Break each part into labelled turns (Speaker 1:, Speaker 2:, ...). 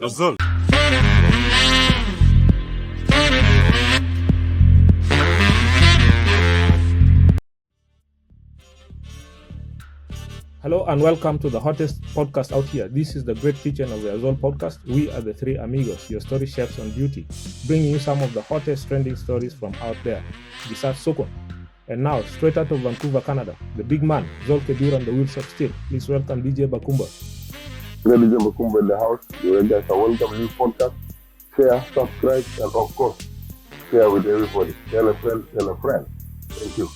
Speaker 1: Yazol.
Speaker 2: Hello and welcome to the hottest podcast out here. This is the great kitchen of the Yazol Podcast. We are the three amigos, your story chefs on duty, bringing you some of the hottest trending stories from out there. Sot Sukun. And now, straight out of Vancouver, Canada, the big man, Zol on the wheels of steel. Please welcome DJ Bakumba.
Speaker 3: DJ Bakumba in the house. You guys are welcome to this podcast. Share, subscribe, and of course, share with everybody. Tell a friend, tell a friend. Thank you.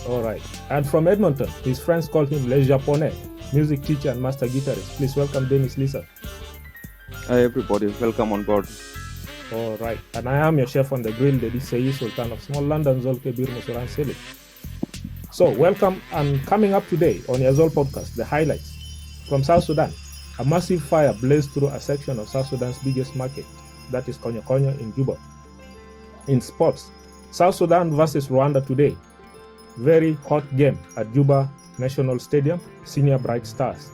Speaker 2: All right. And from Edmonton, his friends call him Le Japonais, music teacher and master guitarist. Please welcome Dennis Lissa.
Speaker 4: Hi everybody, welcome on board.
Speaker 2: All right. And I am your chef on the grill, Dedi Seyi, Sultan of Small London, Zol Musuran Sele. So, welcome and coming up today on Yazol Podcast, the highlights. From South Sudan, a massive fire blazed through a section of South Sudan's biggest market, that is Konyo in Juba. In sports, South Sudan versus Rwanda today. Very hot game at Juba National Stadium, Senior Bright Stars.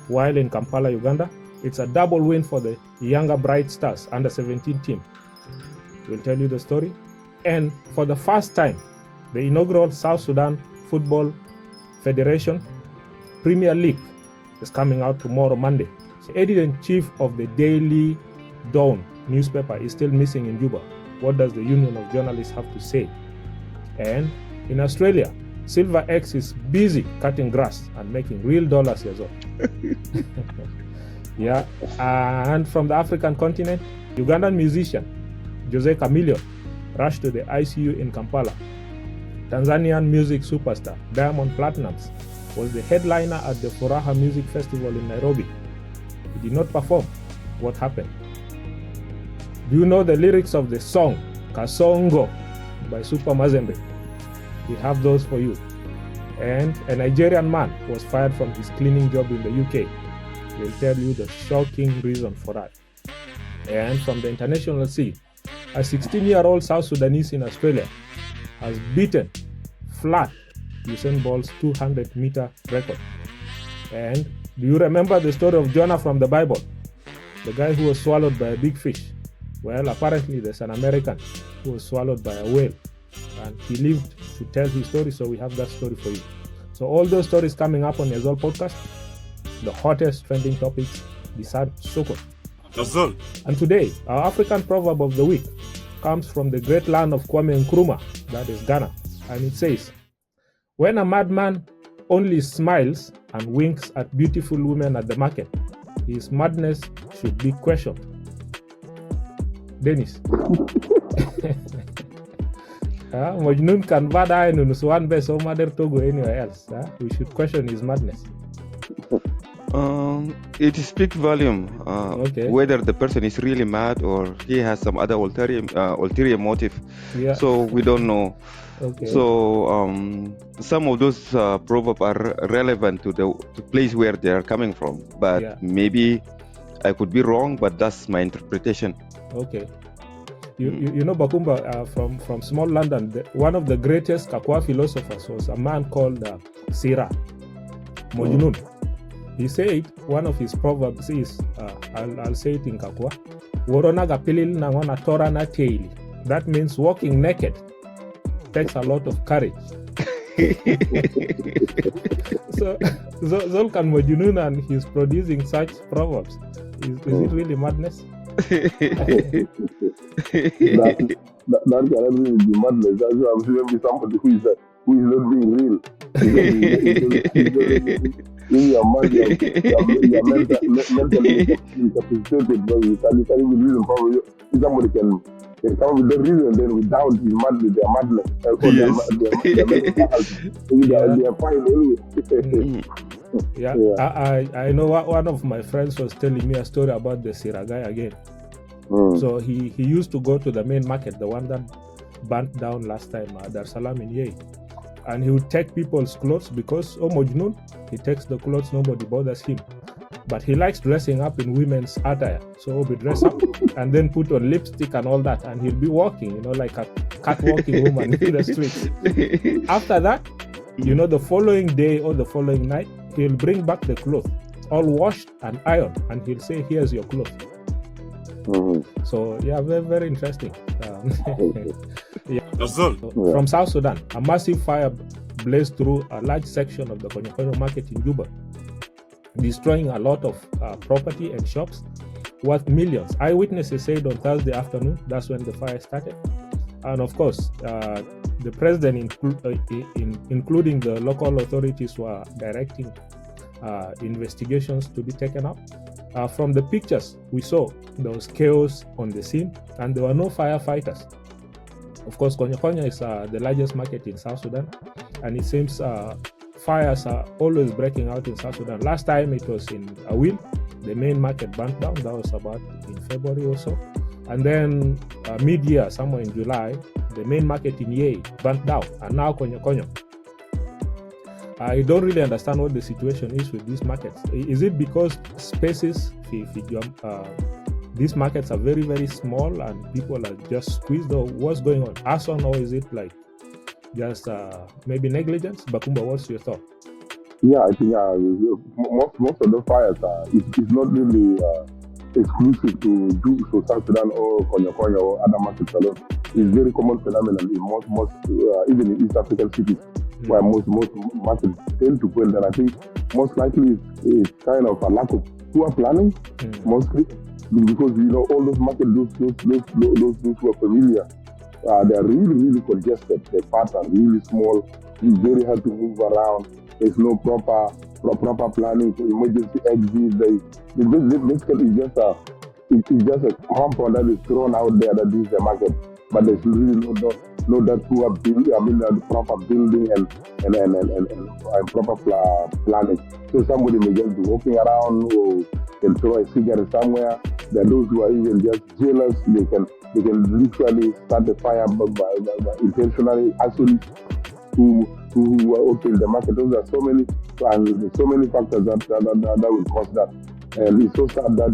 Speaker 2: While in Kampala, Uganda, it's a double win for the younger Bright Stars under 17 team. We'll tell you the story. And for the first time, the inaugural South Sudan Football Federation Premier League is coming out tomorrow, Monday. The editor-in-chief of the Daily Dawn newspaper is still missing in Juba. What does the Union of Journalists have to say? And in Australia, Silver X is busy cutting grass and making real dollars as well. Yeah, and from the African continent, Ugandan musician Jose Chameleone rushed to the ICU in Kampala. Tanzanian music superstar Diamond Platnumz was the headliner at the Furaha Music Festival in Nairobi. He did not perform. What happened? Do you know the lyrics of the song Kasongo by Super Mazembe? We have those for you. And a Nigerian man was fired from his cleaning job in the UK. We'll tell you the shocking reason for that. And from the international scene, a 16-year-old South Sudanese in Australia has beaten flat Usain Bolt's 200-meter record. And do you remember the story of Jonah from the Bible? The guy who was swallowed by a big fish. Well, apparently there's an American who was swallowed by a whale. And he lived to tell his story, so we have that story for you. So all those stories coming up on Yazol Podcast, the hottest trending topics, Sot Sukun.
Speaker 1: Yazol.
Speaker 2: And today, our African proverb of the week comes from the great land of Kwame Nkrumah, that is Ghana. And it says, when a madman only smiles and winks at beautiful women at the market, his madness should be questioned. Dennis. Majnun can vada in Nuswan best or mother to go anywhere else. We should question his madness.
Speaker 4: It speaks volume
Speaker 2: Okay.
Speaker 4: whether the person is really mad or he has some other ulterior motive.
Speaker 2: Yeah.
Speaker 4: So we don't know.
Speaker 2: Okay.
Speaker 4: So some of those proverbs are relevant to the place where they are coming from. But
Speaker 2: Yeah.
Speaker 4: maybe I could be wrong, but that's my interpretation.
Speaker 2: Okay. You know Bakumba from small London, one of the greatest Kakwa philosophers was a man called Sira Mojnun. He said one of his proverbs is, I'll say it in Kakwa, Woronaga pilil nangona tora na teili. That means walking naked takes a lot of courage. So Zolkan Mojnun and he's producing such proverbs. Is it really madness?
Speaker 3: That cannot really be madness. That's why I'm saying with somebody who is not being real. In your mind, you're mentally incapacitated, but you can't even reason probably. If somebody can come with the reason, then without his madness, their madness. They are fine anyway.
Speaker 2: Yeah. I know one of my friends was telling me a story about the Sira guy again. So he used to go to the main market, the one that burnt down last time, Dar es Salaam in Yei. And he would take people's clothes because Mojnun, he takes the clothes, nobody bothers him. But he likes dressing up in women's attire. So he'll be dressed up and then put on lipstick and all that. And he'll be walking, like a catwalking woman in the street. After that, the following day or the following night, he'll bring back the clothes, all washed and ironed. And he'll say, here's your clothes. So yeah, very, very interesting.
Speaker 1: Yazol.
Speaker 2: From South Sudan, a massive fire blazed through a large section of the Konyo market in Juba, destroying a lot of property and shops worth millions. Eyewitnesses said on Thursday afternoon, that's when the fire started. And of course, the president, including the local authorities, were directing investigations to be taken up. From the pictures we saw, there was chaos on the scene and there were no firefighters. Of course, Konyo is the largest market in South Sudan, and it seems fires are always breaking out in South Sudan. Last time it was in Awil, the main market burnt down. That was about in February or so. And then mid-year, somewhere in July, the main market in Yei burnt down, and now Konyo. I don't really understand what the situation is with these markets. Is it because spaces, these markets are very, very small and people are just squeezed, or what's going on? Arson, or is it like just maybe negligence? Bakumba, what's your thought?
Speaker 3: Yeah, I think most of the fires it's not really exclusive to South Sudan or Konyo or other markets alone. It's very common phenomenon in most even in East African cities, where most markets tend to burn. And I think most likely it's kind of a lack of poor planning, mostly, because all those markets, those who are familiar, they are really, really congested. The paths are really small. It's very hard to move around. There's no proper planning for emergency exits. Basically, it's just a compound that is thrown out there that is the market, but there's really no that poor building. I mean, the proper building and proper planning. So somebody may just be walking around or can throw a cigarette somewhere. There are those who are even just jealous. They can literally start the fire by intentionally actually who are also in the market. Those are so many factors that will cause that. And it's so sad that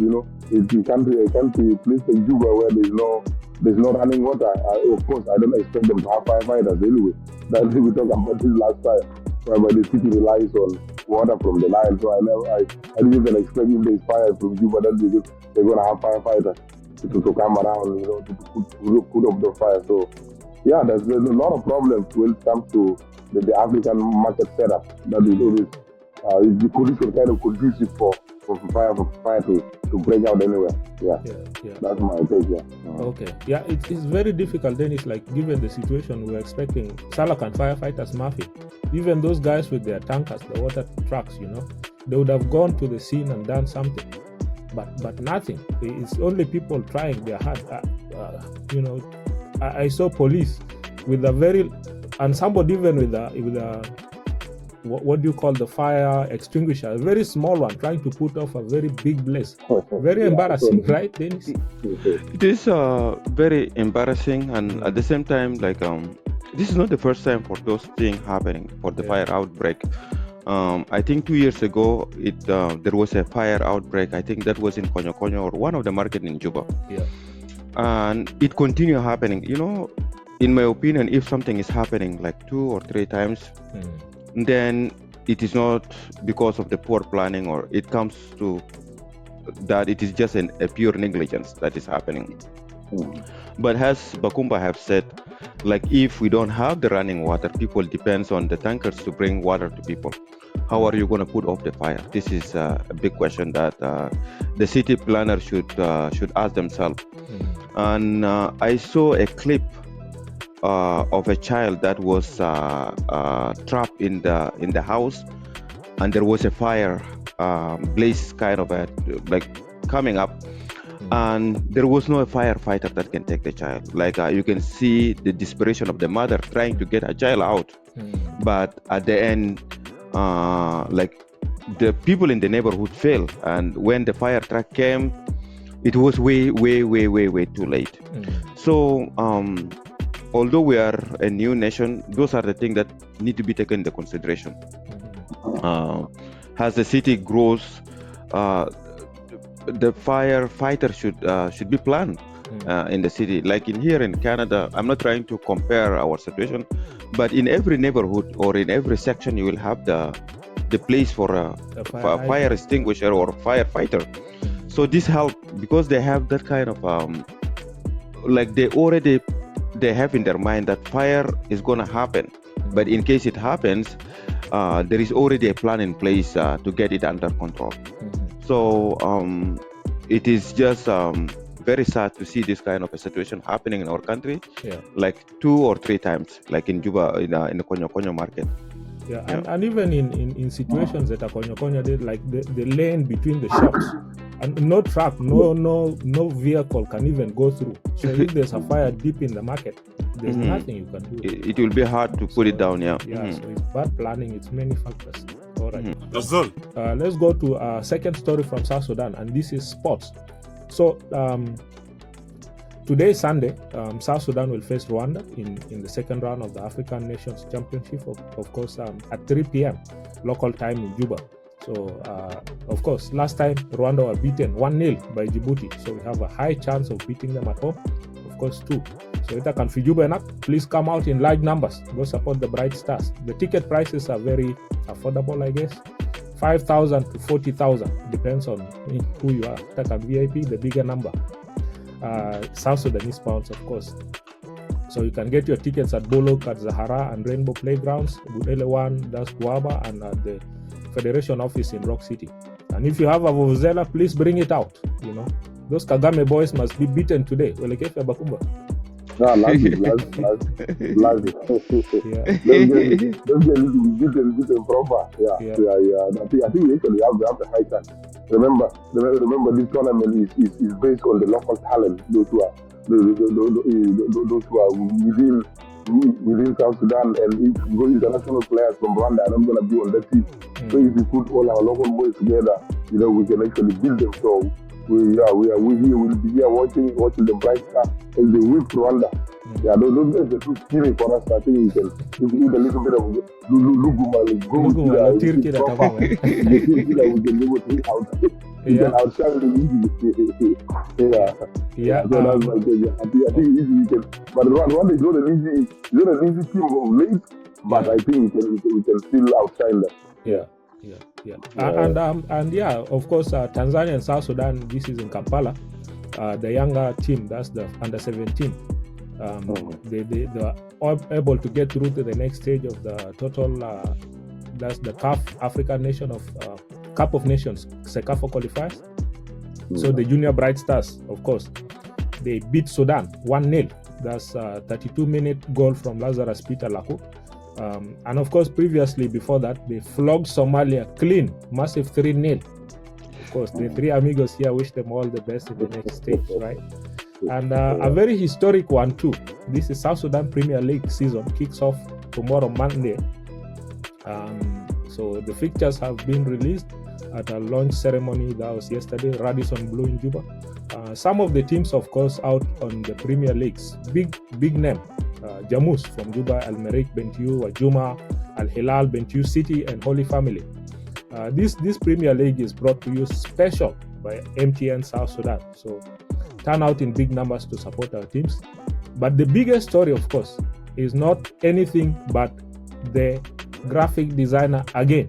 Speaker 3: if you can't place in Juba where there's no running water. Of course, I don't expect them to have firefighters anyway. That's we talked about this last time, where the city relies on water from the Nile. So I didn't even expect if there's fire from Juba that they're going to have firefighters to come around, to put up the fire. So yeah, there's a lot of problems when it comes to the African market setup. That is always the condition kind of conducive for fire to break out anywhere. Yeah. That's my take. Yeah.
Speaker 2: Okay. Yeah, it's very difficult. Then it's like, given the situation, we're expecting Salakan firefighters, Murphy, even those guys with their tankers, the water trucks, they would have gone to the scene and done something, but nothing. It's only people trying their hard. I saw police with and somebody even with a what do you call the fire extinguisher, a very small one, trying to put off a very big blaze. Very embarrassing, right, Dennis?
Speaker 4: It is very embarrassing, and at the same time, this is not the first time for those things happening, for the fire outbreak. I think 2 years ago, there was a fire outbreak. I think that was in Konyo or one of the market in Juba.
Speaker 2: Yeah.
Speaker 4: And it continued happening. In my opinion, if something is happening like 2 or 3 times, then it is not because of the poor planning, or it comes to that it is just a pure negligence that is happening. But as Bakumba have said, if we don't have the running water, people depends on the tankers to bring water to people. How are you going to put off the fire? This is a big question that the city planner should ask themselves. And I saw a clip of a child that was trapped in the house, and there was a fire blaze kind of coming up, and there was no firefighter that can take the child. You can see the desperation of the mother trying to get her child out, but at the end, the people in the neighborhood failed, and when the fire truck came, it was way too late. So although we are a new nation, those are the things that need to be taken into consideration. As the city grows, the firefighter should be planned in the city. Like here in Canada, I'm not trying to compare our situation, but in every neighborhood or in every section, you will have the place for a fire extinguisher or firefighter. So this help because they have that kind of like they have in their mind that fire is gonna happen, but in case it happens, there is already a plan in place to get it under control. So it is just very sad to see this kind of a situation happening in our country, like 2 or 3 times, like in Juba, in the Konyo market.
Speaker 2: And even in situations that are Konyo, like the lane between the shops, and no truck, no vehicle can even go through. So if there's a fire deep in the market, there's nothing you can do.
Speaker 4: It will be hard to put it down,
Speaker 2: So it's bad planning. It's many factors. All right.
Speaker 1: Yazol.
Speaker 2: Let's go to our second story from South Sudan, and this is sports. So today, Sunday, South Sudan will face Rwanda in the second round of the African Nations Championship, of course, at 3 p.m. local time in Juba. So, of course, last time Rwanda were beaten 1-0 by Djibouti. So we have a high chance of beating them at home, of course, too. So if I can Juba enough, please come out in large numbers. Go support the Bright Stars. The ticket prices are very affordable, I guess. 5,000 to 40,000, depends on who you are. Take a VIP, the bigger number. South Sudanese pounds, of course. So you can get your tickets at Bolok, at Zahara and Rainbow Playgrounds, Budele 1, that's Guaba, and at the Federation office in Rock City. And if you have a Vuvuzela, please bring it out. You know, those Kagame boys must be beaten today. Well, okay, Bakumba.
Speaker 3: No, last it. Let's get beaten proper. I think we actually have the high chance. Remember, this tournament is based on the local talent. Those who are within South Sudan, and international players from Rwanda are not going to be on that team. So if we put all our local boys together, we can actually build them. So we'll be here watching the Bright Star as they whip Rwanda. Those guys are too scary for us. I think we can eat a little bit of Luguma, we can outshine them easily. I think easily we can. But Rwanda is not an easy team of late, but I think we can still outshine them.
Speaker 2: And of course, Tanzania and South Sudan, this is in Kampala. The younger team, that's the under 17. They are able to get through to the next stage of the total. That's the CAF African Nation of Cup of Nations, CECAFA qualifiers. So the Junior Bright Stars, of course, they beat Sudan 1-0. That's a 32-minute goal from Lazarus Peter Laku. And of course, previously, before that, they flogged Somalia clean, massive 3-0. Of course, the three amigos here wish them all the best in the next stage, right? And a very historic one too. This is South Sudan Premier League season, kicks off tomorrow, Monday. So the fixtures have been released at a launch ceremony that was yesterday, Radisson Blu in Juba. Some of the teams, of course, out on the Premier Leagues. Big name. Jamus from Juba, Al Merreikh, Bentiu, Wajuma, Al Hilal, Bentiu City, and Holy Family. This Premier League is brought to you special by MTN South Sudan. So turn out in big numbers to support our teams. But the biggest story, of course, is not anything but the graphic designer again.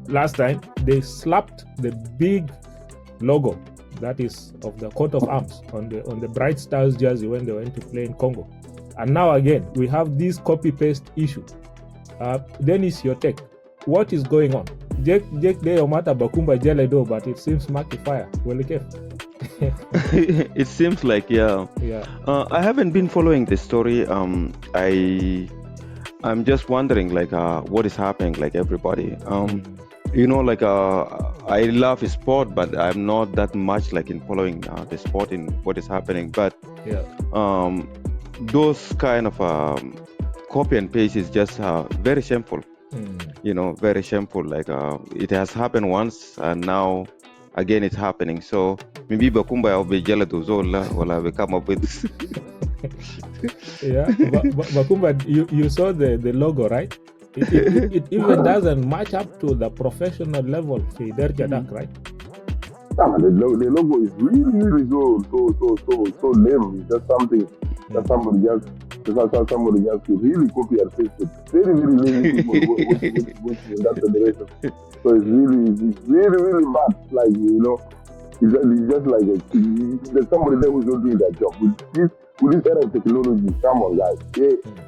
Speaker 2: Last time, they slapped the big logo that is of the coat of arms on the Bright Stars jersey when they went to play in Congo. And now again, we have this copy-paste issue. Dennis, your take. What is going on? Jake de Omata Bakumba Jelda, but it seems Maki Fire. Well, okay.
Speaker 4: It seems like, I haven't been following the story. I'm just wondering, like, what is happening, like everybody. I love sport, but I'm not that much like in following the sport in what is happening. But those kind of copy and paste is just very shameful. Very shameful. Like it has happened once, and now again it's happening. So maybe Bakumba will be jealous of Zola, or I will come up with.
Speaker 2: Bakumba, you saw the logo, right? It even doesn't match up to the professional level for their Jadak, right?
Speaker 3: The logo is really so lame. It's just something that somebody just really copy and paste it. Very lazy people in that federation. So it's really bad. Like It's just like there's somebody there who's not doing their job. With this era of technology, come on, guys.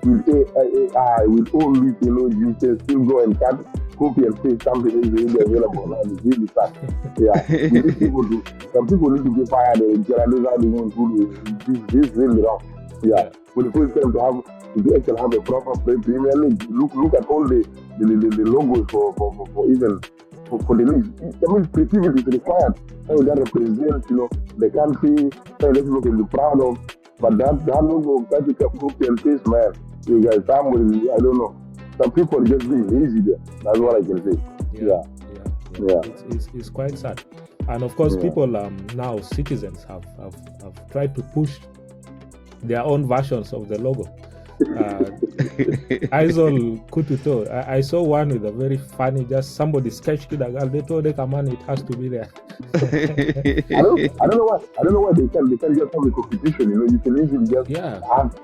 Speaker 3: With AI, with all this, you can still go and copy and paste something that is really available now. It's really sad. Yeah. Some people need to be fired. Those are the ones who this is really wrong. Yeah. But the first time to actually have a proper Premier League, look at all the logos for even for the league. I mean, creativity is required. So that represents, the country, that people can be proud of. But that logo, that you can copy and paste, man. You guys, somebody, I don't know. Some people are just being lazy there. That's what I can say. Yeah.
Speaker 2: It's quite sad. And of course, people now, citizens, have tried to push their own versions of the logo. Yazol Kututo. I saw one with a very funny, just somebody sketched it. They told the command it has to be there.
Speaker 3: I don't know why they can just have a competition. You can easily just ask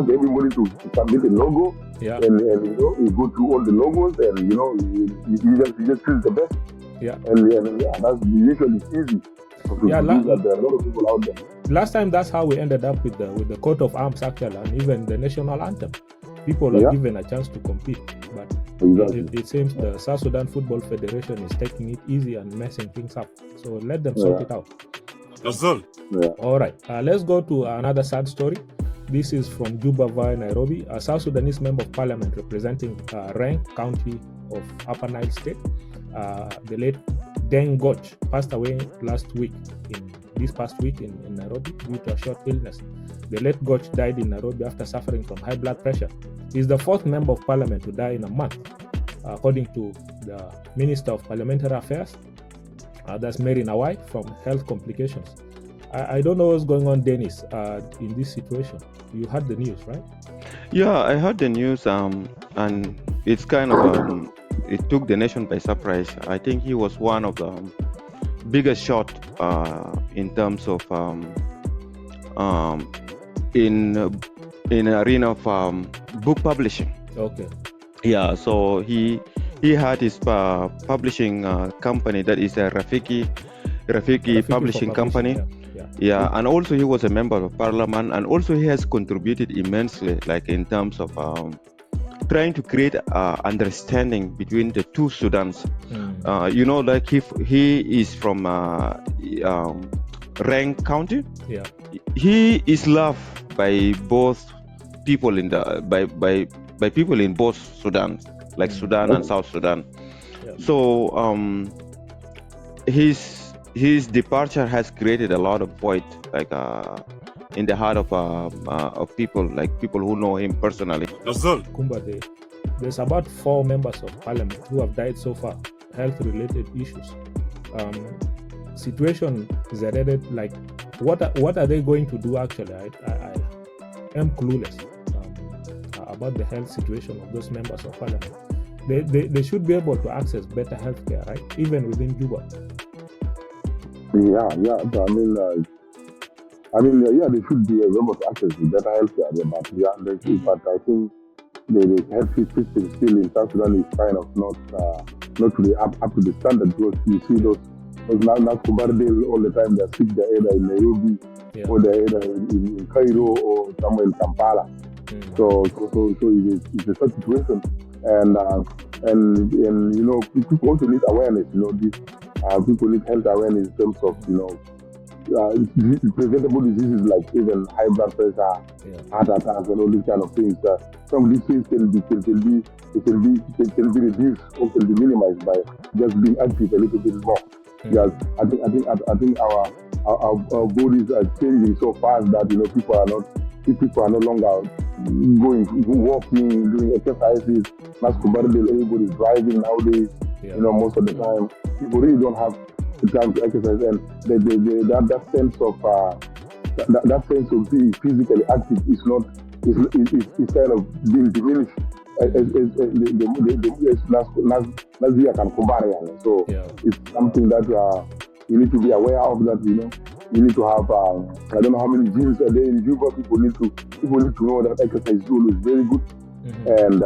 Speaker 3: everybody to submit a logo, and you go through all the logos, and you just choose the best. And that's usually easy. There are a lot of people out there.
Speaker 2: Last time, that's how we ended up with the coat of arms, actually, and even the national anthem. People are given a chance to compete, but it seems the South Sudan Football Federation is taking it easy and messing things up. So let them sort it out.
Speaker 1: Yazol.
Speaker 2: All right, let's go to another sad story. This is from Juba via Nairobi. A South Sudanese member of parliament representing Reng County of Upper Nile State, the late Deng Goch, passed away this past week in Nairobi due to a short illness. The late Goch died in Nairobi after suffering from high blood pressure. He's the fourth member of parliament to die in a month, according to the Minister of Parliamentary Affairs, that's Mary Nawai, from health complications. I don't know what's going on, Dennis, in this situation. You heard the news, right?
Speaker 4: Yeah, I heard the news, and it's kind of it took the nation by surprise. I think he was one of the biggest shot in terms of in arena of book publishing.
Speaker 2: Okay.
Speaker 4: Yeah, so he had his publishing company, that is a Rafiki publishing company. Yeah, and also he was a member of parliament, and also he has contributed immensely, like in terms of trying to create understanding between the two Sudans. Like he is from Reng County.
Speaker 2: Yeah,
Speaker 4: he is loved by both people by people in both Sudan, like Sudan and South Sudan. So his departure has created a lot of void, like in the heart of people, like people who know him personally.
Speaker 2: Kumba, there's about 4 members of parliament who have died so far, health-related issues. Situation is headed, like, what are they going to do? Actually, I am clueless about the health situation of those members of parliament. They should be able to access better healthcare, right? Even within Juba.
Speaker 3: Yeah. They should be able to access better healthcare. But I think the health system still in South Sudan is kind of not really up to the standard, because you see those now Kumbardale all the time, they're sick. They're either in Nairobi or they're either in Cairo or somewhere in Kampala. So it's a such situation, and people also need awareness. People need health awareness in terms of preventable diseases like even high blood pressure, heart attacks, and all these kind of things. Some of these things can be reduced or can be minimized by just being active a little bit more. Yes, I think our bodies are changing so fast that people are no longer walking, doing exercises. Everybody's driving nowadays. Most of the time, people really don't have the time to exercise, and that sense of being physically active is kind of being diminished. So it's something that you need to be aware of. That you need to have. I don't know how many gyms are there in Juba. People need to know that exercise is always very good. And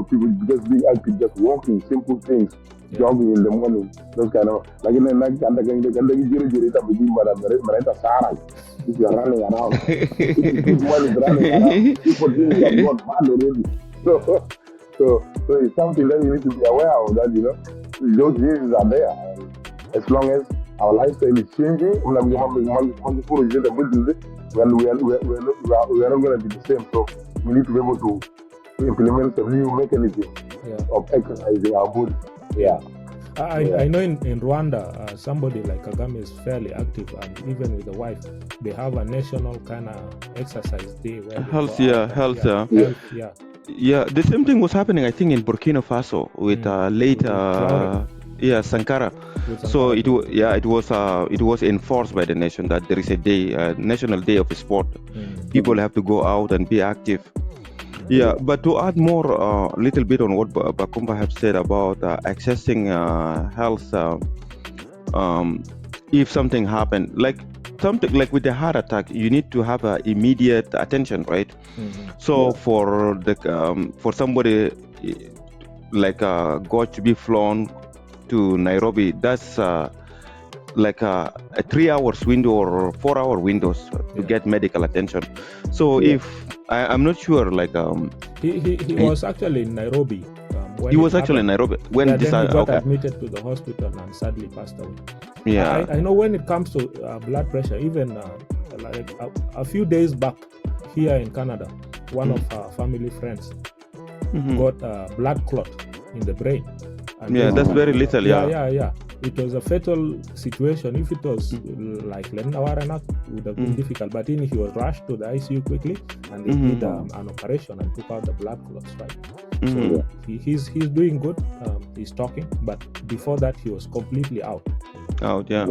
Speaker 3: people just being active, just walking, simple things jogging in the morning, those kind of like in the night and if you are running around. If one is running around, people think you have gone mad already. So it's something that you need to be aware of, that those diseases are there. And as long as our lifestyle is changing, we are not going to be the same. So we need to be able to implement some new mechanism of exercising our body. Yeah.
Speaker 2: I know in Rwanda, somebody like Kagame is fairly active, and even with the wife, they have a national kind of exercise day. Where
Speaker 4: Health. Yeah, the same thing was happening, I think, in Burkina Faso with Sankara. So it was enforced by the nation that there is a day, national day of sport. People have to go out and be active. Yeah, but to add more, a little bit on what Bakumba have said about accessing health, if something happened, like with the heart attack, you need to have immediate attention, right? So for somebody like God to be flown to Nairobi, that's like a 3 hours window or 4 hour windows to get medical attention. So if I'm not sure, like
Speaker 2: he was actually in Nairobi.
Speaker 4: He was actually in Nairobi when
Speaker 2: then he got admitted to the hospital and sadly passed away.
Speaker 4: Yeah,
Speaker 2: I know when it comes to blood pressure, even like a few days back here in Canada, one of our family friends got a blood clot in the brain. And
Speaker 4: that's very little.
Speaker 2: Yeah. It was a fatal situation. If it was like Lenawaranak, it would have been difficult. But he was rushed to the ICU quickly, and they did an operation and took out the blood clots. Right. So he's doing good. He's talking, but before that he was completely out.
Speaker 3: Yeah.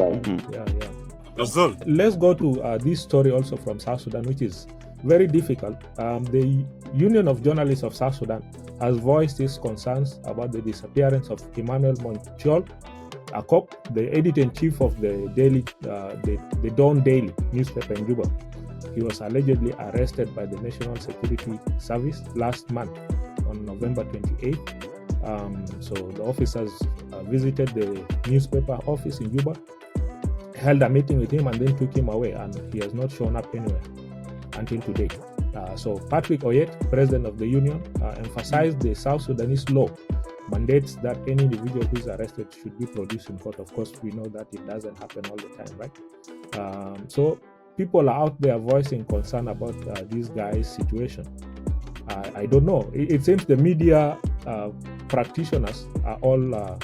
Speaker 2: Yazol. Let's go to this story also from South Sudan, which is very difficult. The Union of Journalists of South Sudan has voiced its concerns about the disappearance of Emmanuel Monchol Akop, the editor-in-chief of the Dawn Daily newspaper in Juba. He was allegedly arrested by the National Security Service last month on November 28th. So the officers visited the newspaper office in Juba, held a meeting with him, and then took him away, and he has not shown up anywhere until today. So Patrick Oyet, president of the union, emphasized the South Sudanese law mandates that any individual who is arrested should be produced in court. Of course, we know that it doesn't happen all the time, right? So people are out there voicing concern about this guy's situation. I don't know. It seems the media practitioners are all,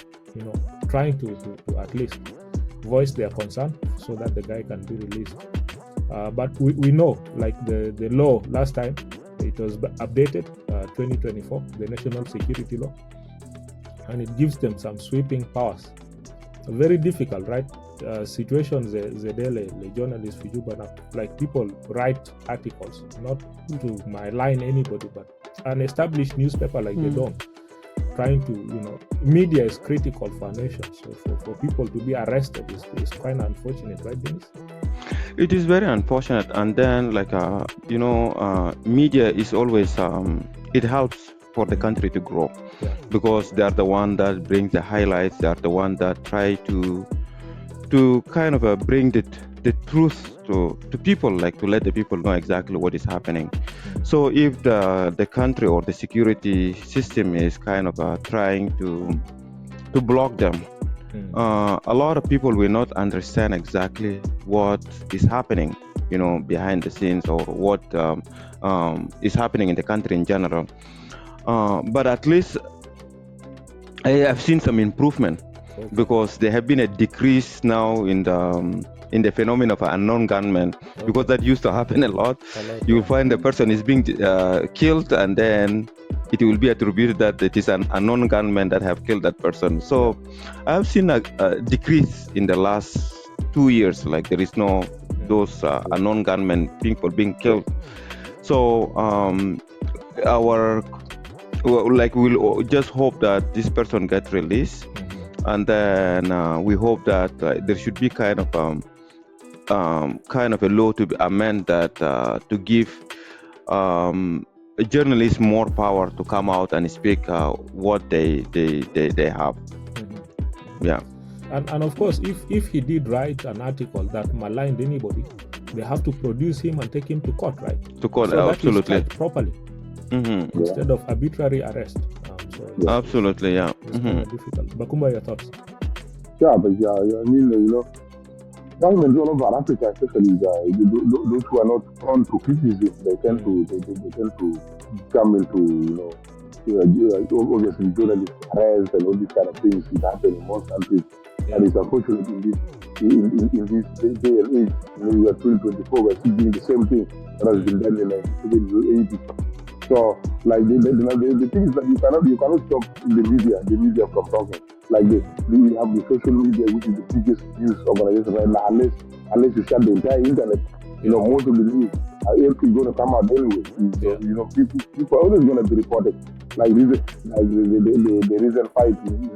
Speaker 2: trying to at least voice their concern so that the guy can be released. But we know, like the law last time, it was updated 2024, the national security law, and it gives them some sweeping powers. Very difficult, right? Situations, the journalists, like people write articles, not to malign anybody, but an established newspaper like the Dawn, trying to, media is critical for a nation. So for people to be arrested is quite unfortunate, right, Dennis?
Speaker 4: It is very unfortunate. And then, media is always, it helps for the country to grow, because they are the one that brings the highlights. They are the one that try to kind of bring the truth to people, like to let the people know exactly what is happening. So if the country or the security system is kind of trying to block them, a lot of people will not understand exactly what is happening, behind the scenes, or what is happening in the country in general. But at least I have seen some improvement, because there have been a decrease now in the phenomenon of unknown gunmen, because that used to happen a lot. You will find the person is being killed, and then it will be attributed that it is an unknown gunman that have killed that person. So I have seen a decrease in the last 2 years. Like there is no those unknown gunmen people being killed. So we'll just hope that this person gets released, and then we hope that there should be kind of a law to amend that to give journalists more power to come out and speak what they have. Yeah.
Speaker 2: And of course, if he did write an article that maligned anybody, they have to produce him and take him to court, right?
Speaker 4: To court,
Speaker 2: so
Speaker 4: absolutely.
Speaker 2: That is tried properly instead of arbitrary arrest.
Speaker 4: Absolutely, yeah.
Speaker 2: It's kind of difficult. Bakumba, your thoughts?
Speaker 3: Yeah, but I mean, governments all over Africa, especially those who are not prone to criticism, they tend to come into, obviously journalist arrest and all these kind of things. It happens in most countries, and it's unfortunate in this day and age. We are 2024, we're still doing the same thing that has been done in the 1980s. So, like the thing is that you cannot stop the media from talking. Like we have the social media, which is the biggest news organization right now. Unless you shut the entire internet, most of the news are going to come out anyway. People are always going to be reported. Like the recent fight in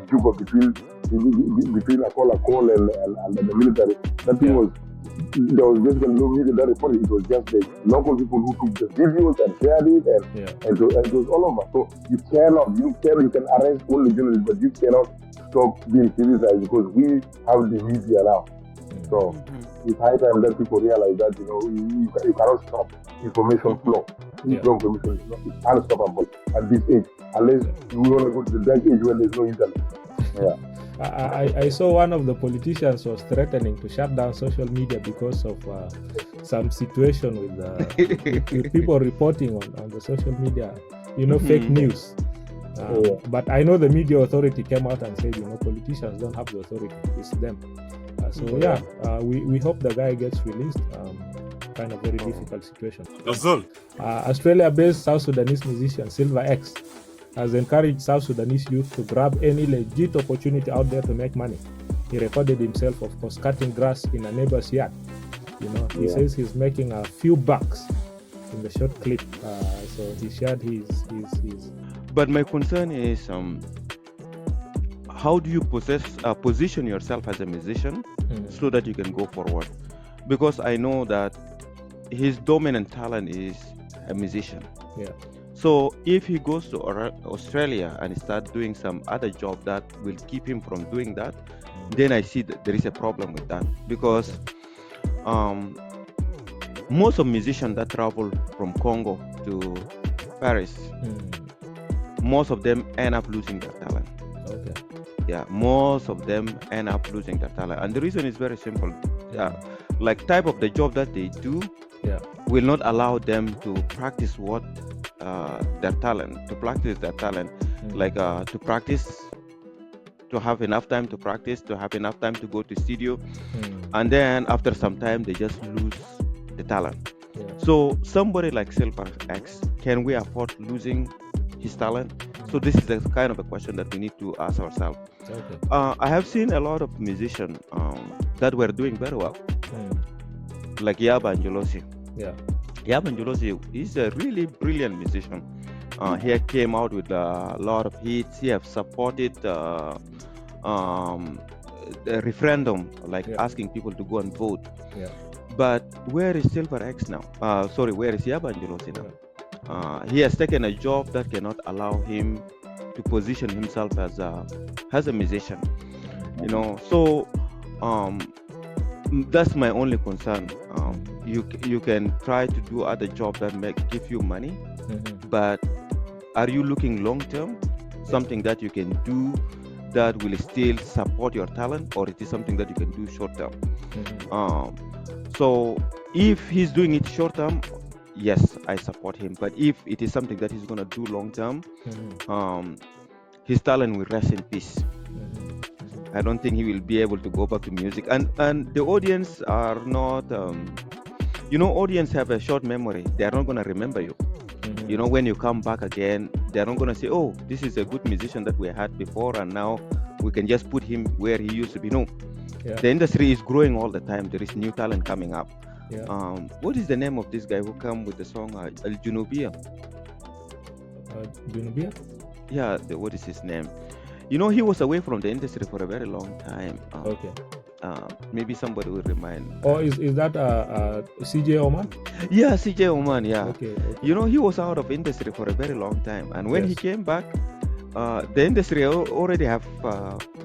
Speaker 3: Juba between Gorle and the military. That thing was. There was basically no media that reported. It was just the local people who took the videos and shared it, and it was all over. So you can arrest all the journalists, but you cannot stop being criticized because we have the media now. So it's high time that people realize that you cannot stop information flow. Information is unstoppable at this age, unless you want to go to the dark age when there's no internet. Yeah.
Speaker 2: I saw one of the politicians was threatening to shut down social media because of some situation with people reporting on the social media, fake news. But I know the media authority came out and said, politicians don't have the authority, it's them. We hope the guy gets released. Kind of very difficult situation.
Speaker 1: Yazol.
Speaker 2: Australia-based South Sudanese musician Silver X has encouraged South Sudanese youth to grab any legit opportunity out there to make money. He recorded himself, of course, cutting grass in a neighbor's yard. He says he's making a few bucks in the short clip. So he shared his.
Speaker 4: But my concern is, how do you position yourself as a musician so that you can go forward? Because I know that his dominant talent is a musician.
Speaker 2: Yeah.
Speaker 4: So if he goes to Australia and start doing some other job that will keep him from doing that, then I see that there is a problem with that. Because most of musicians that travel from Congo to Paris, most of them end up losing their talent.
Speaker 2: Okay.
Speaker 4: Yeah, most of them end up losing their talent. And the reason is very simple. Like type of the job that they do will not allow them to practice their talent, like to practice, to have enough time to practice, to have enough time to go to studio, and then after some time they just lose the talent. So somebody like Silver X, can we afford losing his talent? So this is the kind of a question that we need to ask ourselves.
Speaker 2: Okay.
Speaker 4: I have seen a lot of musicians that were doing very well, like Yaba Angelosi. Yaba Angelosi is a really brilliant musician. He came out with a lot of hits. He have supported the referendum, asking people to go and vote. But where is Silver X now? Where is Yaba Angelosi now? He has taken a job that cannot allow him to position himself as a musician. So that's my only concern. You can try to do other jobs that give you money, but are you looking long term? Something that you can do that will still support your talent, or it is something that you can do short term? So if he's doing it short term, yes, I support him. But if it is something that he's going to do long term, his talent will rest in peace. I don't think he will be able to go back to music. And the audience are not, audience have a short memory. They are not going to remember you. When you come back again, they are not going to say, oh, this is a good musician that we had before, and now we can just put him where he used to be. No. The industry is growing all the time. There is new talent coming up. What is the name of this guy who come with the song Al Junubia?
Speaker 2: Junubia?
Speaker 4: Yeah, what is his name? He was away from the industry for a very long time.
Speaker 2: Okay.
Speaker 4: Maybe somebody will remind.
Speaker 2: Or is that CJ Oman?
Speaker 4: Yeah, CJ Oman, yeah.
Speaker 2: Okay.
Speaker 4: He was out of industry for a very long time. And when he came back, the industry already have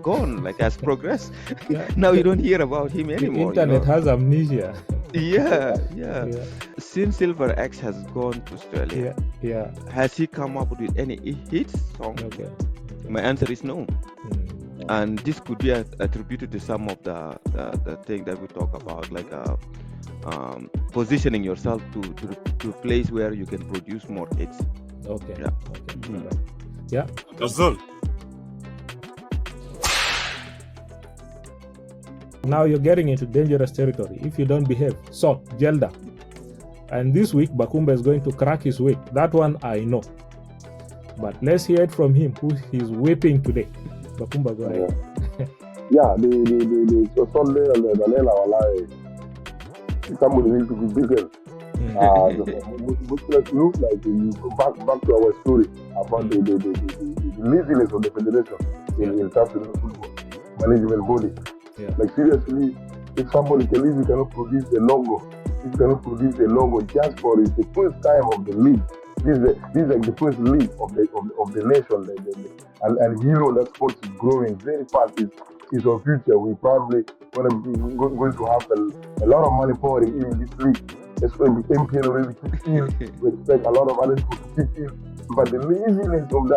Speaker 4: gone, like has progressed.
Speaker 2: Yeah.
Speaker 4: Now you don't hear about him
Speaker 2: The
Speaker 4: anymore.
Speaker 2: internet has amnesia.
Speaker 4: Yeah.
Speaker 2: Yeah.
Speaker 4: Since Silver X has gone to Australia,
Speaker 2: Yeah.
Speaker 4: has he come up with any hit song?
Speaker 2: Okay.
Speaker 4: My answer is no.
Speaker 2: Mm.
Speaker 4: And this could be attributed to some of the thing that we talk about, like positioning yourself to a place where you can produce more hits.
Speaker 2: Okay.
Speaker 4: Yeah.
Speaker 2: Okay.
Speaker 4: Mm.
Speaker 2: Alright. Yeah.
Speaker 1: Yazol.
Speaker 2: Now you're getting into dangerous territory if you don't behave. Sot, Jelda. And this week, Bakumba is going to crack his whip. That one I know. But let's hear it from him, who he's whipping today. Bakumba, go ahead.
Speaker 3: Yeah, the Sunday and the Lela Walai, somebody needs to be bigger. Let's look like you go back to our story about the laziness of the federation in South Sudan football management body.
Speaker 2: Yeah.
Speaker 3: Like seriously, if somebody believes you cannot produce a logo, if you cannot produce a logo just for it's the first time of the league. This is like the first league of the nation, and you know that sport is growing very fast. It's our future. We probably going to have a lot of money pouring in this league. That's when the MPN already kicked in. We expect a lot of other people to kick in. But the laziness of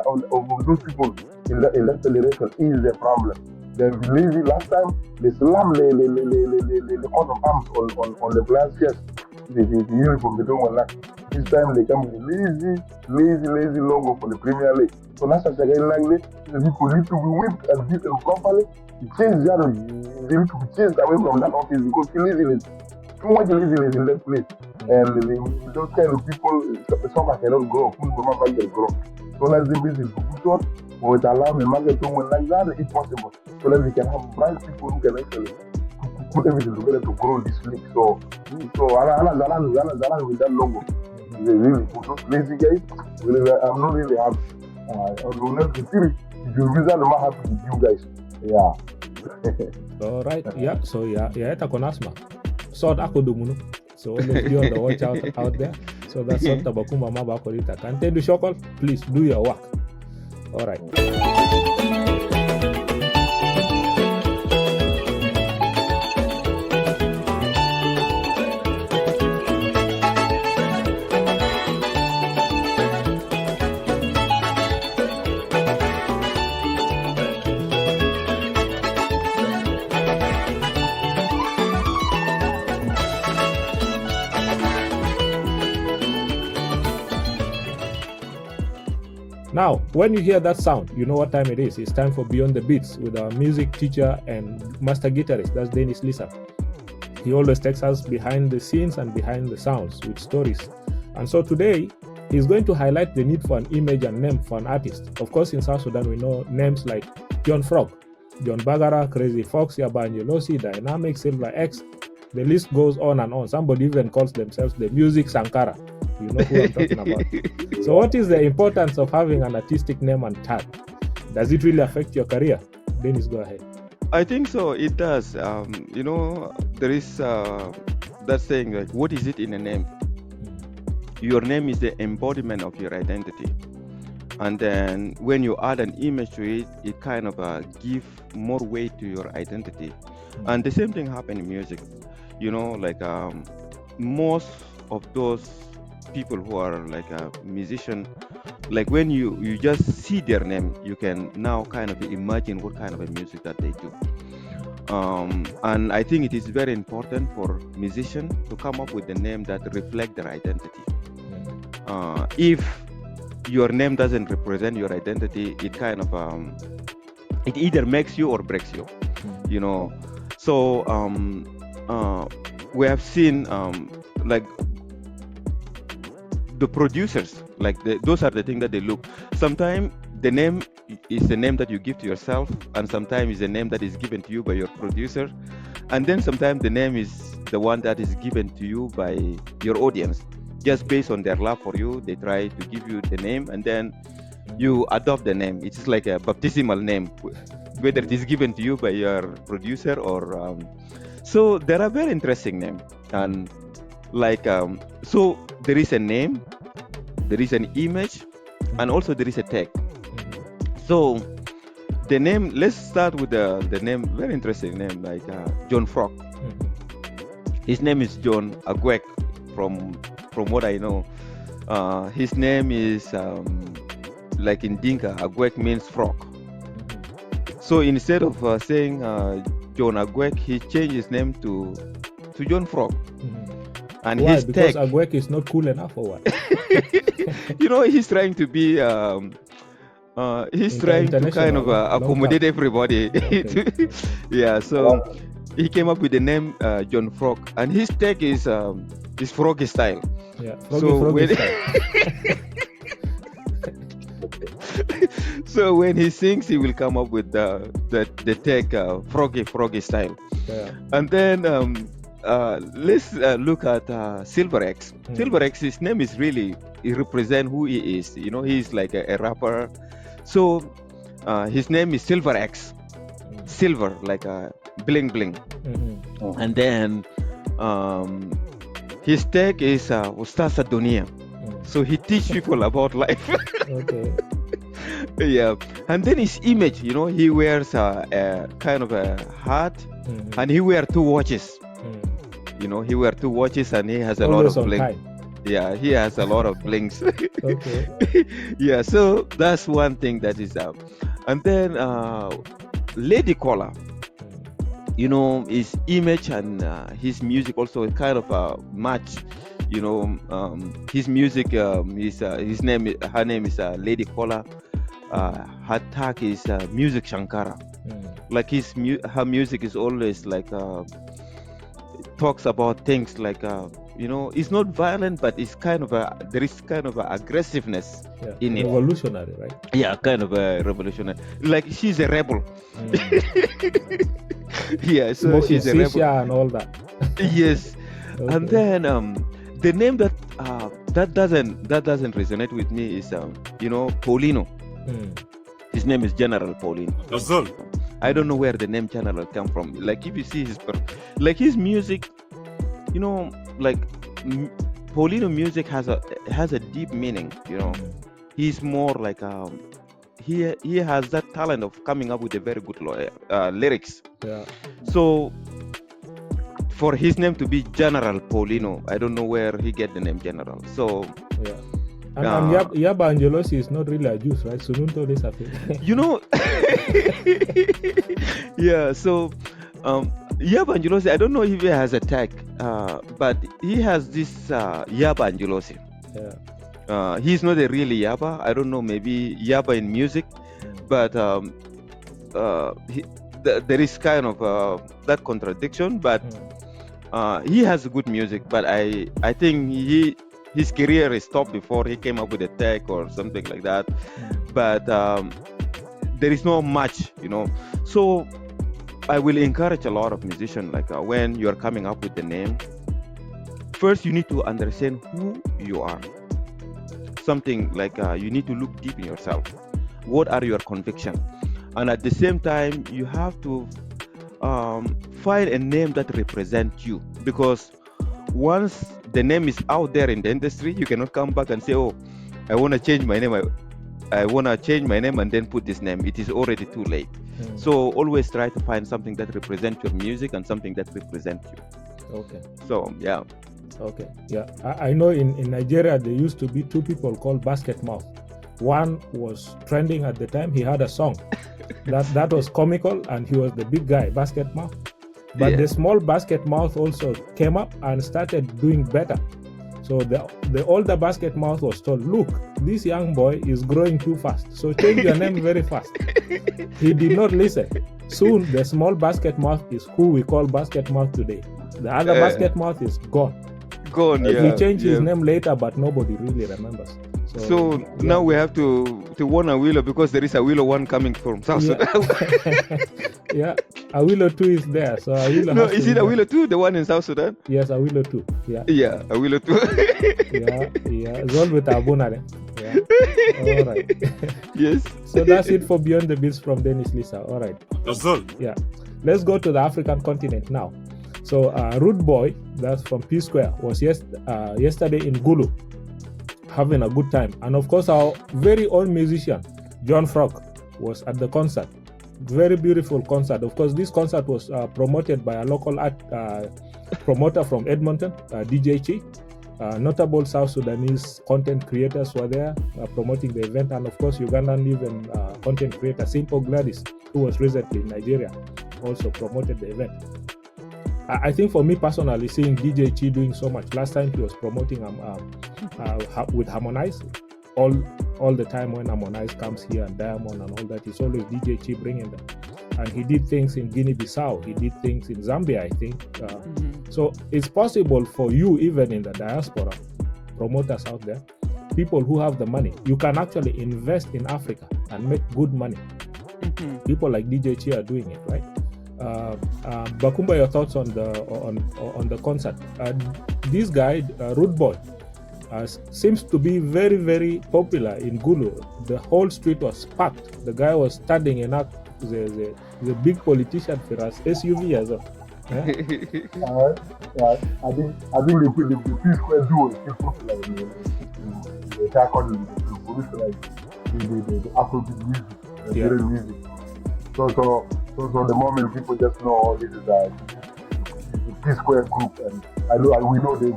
Speaker 3: those people in that federation is the problem. They were lazy last time. They slammed the coat of arms on the players' chest. The uniform they don't want that. This time they come with lazy logo for the Premier League. So that's such a guy like this. The people need to be whipped and beaten properly. They need to be chased away from that office because laziness. Too much laziness in that place. And those kind of people, soccer cannot grow. Football can grow. So let's do business for good. Or it allows the market to win like that if possible. So that we can have bright people who can actually put everything together to grow this league. So Zalan with that logo. Really, for those lazy guys, really, I'm not really happy. I'm not really. If you visit, I'm not happy with you guys. Yeah.
Speaker 2: All right. Yeah. So it's a konasma. Sort akodumunu. So always be on the watch out there. So that's what Bakumba Mabakorita. Can tell you, Shokol, please do your work. All right. Now, when you hear that sound, you know what time it is. It's time for Beyond the Beats with our music teacher and master guitarist, that's Dennis Lissa. He always takes us behind the scenes and behind the sounds with stories. And so today, he's going to highlight the need for an image and name for an artist. Of course, in South Sudan, we know names like John Frog, John Bagara, Crazy Fox, Yabanyelosi, Dynamic, Silver X. The list goes on and on. Somebody even calls themselves the Music Sankara. You know who I'm talking about. So what is the importance of having an artistic name and tag? Does it really affect your career? Dennis, go ahead.
Speaker 4: I think so. It does. There is that saying, like, what is it in a name? Your name is the embodiment of your identity. And then when you add an image to it, it kind of gives more weight to your identity. And the same thing happens in music. Most of those people who are like a musician, like when you just see their name, you can now kind of imagine what kind of a music that they do. And I think it is very important for musicians to come up with a name that reflects their identity. If your name doesn't represent your identity, it kind of it either makes you or breaks you. So we have seen like the producers, like those are the things that they look. Sometimes the name is the name that you give to yourself, and sometimes it's a name that is given to you by your producer, and then sometimes the name is the one that is given to you by your audience. Just based on their love for you, they try to give you the name, and then you adopt the name. It's like a baptismal name, whether it is given to you by your producer or. So there are very interesting names, and so there is a name, there is an image, and also there is a tag. So the name, let's start with the name, very interesting name, like John Frog. His name is John Agwek, from what I know. His name is like in Dinka, Agwek means frog. So instead of saying John Agwek, he changed his name to John Frog. And
Speaker 2: why?
Speaker 4: his
Speaker 2: Because
Speaker 4: tag,
Speaker 2: Agwek is not cool enough or what?
Speaker 4: he's trying to be he's trying to kind of accommodate everybody.
Speaker 2: Okay.
Speaker 4: Yeah, so he came up with the name John Frog, and his tag is froggy style.
Speaker 2: Yeah,
Speaker 4: So
Speaker 2: style.
Speaker 4: So when he sings, he will come up with the tag froggy style.
Speaker 2: Yeah.
Speaker 4: And then let's look at Silver X. Silver X, his name is really, he represents who he is. He's like a rapper. So his name is Silver X. Silver, like a bling bling. And then his tag is Ustaz Dunia. So he teach people about life.
Speaker 2: Okay.
Speaker 4: Yeah. And then his image, he wears a kind of a hat, and he wears 2 watches. He wears 2 watches, and he has a lot of bling. Yeah, he has a lot of blings.
Speaker 2: Okay.
Speaker 4: Yeah, so that's one thing that is up. And then Lady Collar, his image and his music also kind of match. His music, her name is Lady Collar. Her tag is Music Shankara. Like her music is always like talks about things like it's not violent, but it's kind of there is kind of aggressiveness in it.
Speaker 2: Revolutionary, right?
Speaker 4: Yeah, kind of a revolutionary. Like she's a rebel. Yeah, so she's a rebel
Speaker 2: and all that.
Speaker 4: Yes.
Speaker 2: Okay.
Speaker 4: And then the name that doesn't resonate with me is Paulino. His name is General Paulino.
Speaker 1: Yazol.
Speaker 4: I don't know where the name General come from. Like if you see his music, like Paulino music has a deep meaning. He's more like he has that talent of coming up with a very good lyrics.
Speaker 2: Yeah.
Speaker 4: So for his name to be General Paulino, I don't know where he get the name General. So
Speaker 2: yeah. And Yaba Angelosi is not really a Jews, right? Sununto this affair.
Speaker 4: Yeah, so Yaba Angelosi, I don't know if he has a tag, but he has this Yaba Angelosi.
Speaker 2: Yeah.
Speaker 4: He's not a really Yaba. I don't know, maybe Yaba in music, but there is kind of that contradiction. But he has good music, but I think his career is stopped before he came up with a tag or something like that. But there is not much, So I will encourage a lot of musicians, like when you are coming up with the name, first you need to understand who you are. Something like you need to look deep in yourself. What are your convictions? And at the same time, you have to find a name that represents you, because once the name is out there in the industry, you cannot come back and say, oh, I want to change my name. I want to change my name and then put this name. It is already too late. So always try to find something that represents your music and something that represents you.
Speaker 2: Okay.
Speaker 4: So, yeah.
Speaker 2: Okay. Yeah. I know in Nigeria, there used to be 2 people called Basket Mouth. One was trending at the time. He had a song that was comical, and he was the big guy, Basket Mouth. But the small Basket Mouth also came up and started doing better. So the older Basket Mouth was told, look, this young boy is growing too fast, so change your name very fast. He did not listen. Soon the small Basket Mouth is who we call Basket Mouth today. The other Basket Mouth is gone.
Speaker 4: Yeah.
Speaker 2: He changed his name later, but nobody really remembers.
Speaker 4: So now we have to warn Awilo, because there is Awilo 1 coming from South Sudan.
Speaker 2: Yeah, Awilo 2 is there. So Awilo.
Speaker 4: No, is it Awilo 2, the one in South Sudan?
Speaker 2: Yes, Awilo 2. Yeah.
Speaker 4: Yeah, Awilo 2.
Speaker 2: Yeah. Zol with Abuna. Yeah. All right.
Speaker 4: Yes.
Speaker 2: So that's it for Beyond the Beats from Dennis Lissa. All right.
Speaker 1: Yazol.
Speaker 2: Yeah. Let's go to the African continent now. So Rude Boy, that's from P Square, was yesterday in Gulu, having a good time. And of course, our very own musician, John Frog, was at the concert. Very beautiful concert. Of course, this concert was promoted by a local art promoter from Edmonton, DJ Chi. Notable South Sudanese content creators were there promoting the event, and of course, Ugandan even content creator Simple Gladys, who was recently in Nigeria, also promoted the event. I think for me personally, seeing DJ Chi doing so much. Last time he was promoting with Harmonize. All the time when Harmonize comes here and Diamond and all that, it's always DJ Chi bringing them. And he did things in Guinea-Bissau. He did things in Zambia, I think. So it's possible for you, even in the diaspora, promoters out there, people who have the money, you can actually invest in Africa and make good money. People like DJ Chi are doing it, right? Bakumba, your thoughts on the concert? This guy, Rude Boy, seems to be very, very popular in Gulu. The whole street was packed. The guy was standing in the big politician for us, SUV as well.
Speaker 3: I think the P-Square duo is still popular in the entire country. The Afrobeat music, Nigerian music. So the moment people just know this is the P-Square group, and we know they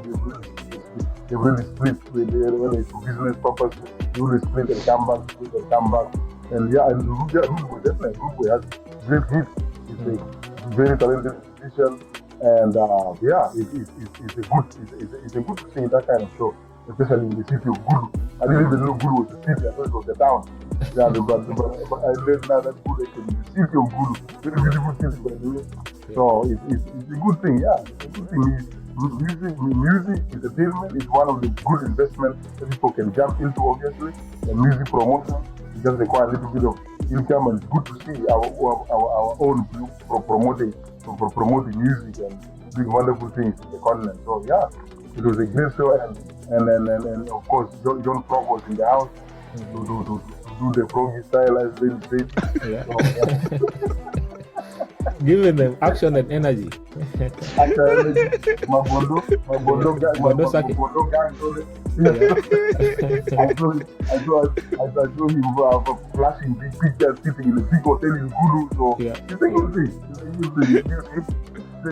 Speaker 3: really split whether it's for business purpose, they really split and come back. And Rubo definitely has great hits. It's a very talented musician, and it's a good to see that kind of show, especially in the city of Gulu. I didn't even know Gulu was the city. I thought it was the town. Yeah, but I learned now that Gulu is the city of Gulu. Very beautiful city, by the way. So it's a good thing. Yeah, it's a good thing. Music entertainment is one of the good investments that people can jump into, obviously. And music promotion it just requires a little bit of income, and it's good to see our own promoting music and doing wonderful things in the continent. So yeah, it was a great show, and of course John Frog was in the house to do the froggy style, as they say.
Speaker 2: Yeah. Giving them action and energy.
Speaker 3: My Modo gang. I saw him flashing big pictures, sitting in a big hotel in Gulu. So it's a good thing. To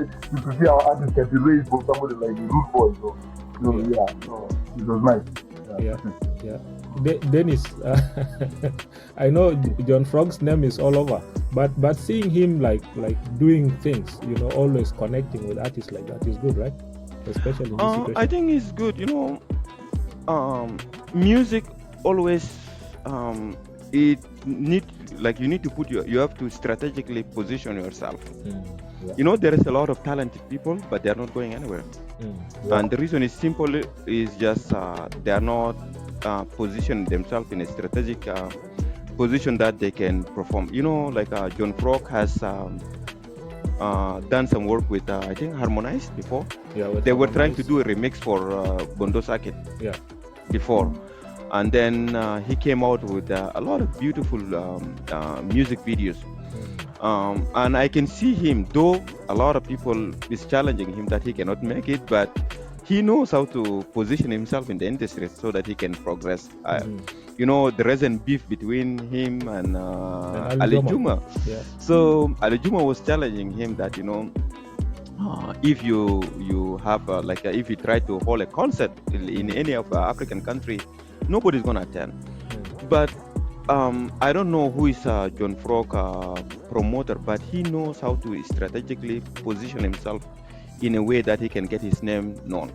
Speaker 3: see our artists can be raised for somebody like the Root Boy. So it was nice.
Speaker 2: Yeah. Dennis, I know John Frog's name is all over, but seeing him like doing things, always connecting with artists like that is good, right? Especially in this situation.
Speaker 4: I think it's good. Music always you need to you have to strategically position yourself. There is a lot of talented people, but they are not going anywhere. And the reason is simple, is just they are not position themselves in a strategic position that they can perform. Like John Frog has done some work with I think Harmonize before. They were trying to do a remix for Bondo Circuit before, and then he came out with a lot of beautiful music videos. And I can see him, though a lot of people is challenging him that he cannot make it, but he knows how to position himself in the industry so that he can progress. There isn't beef between him and Ali Juma. So Ali Juma was challenging him that if you have if you try to hold a concert in any of African country, nobody's gonna attend. But I don't know who is John Frog promoter, but he knows how to strategically position himself in a way that he can get his name known.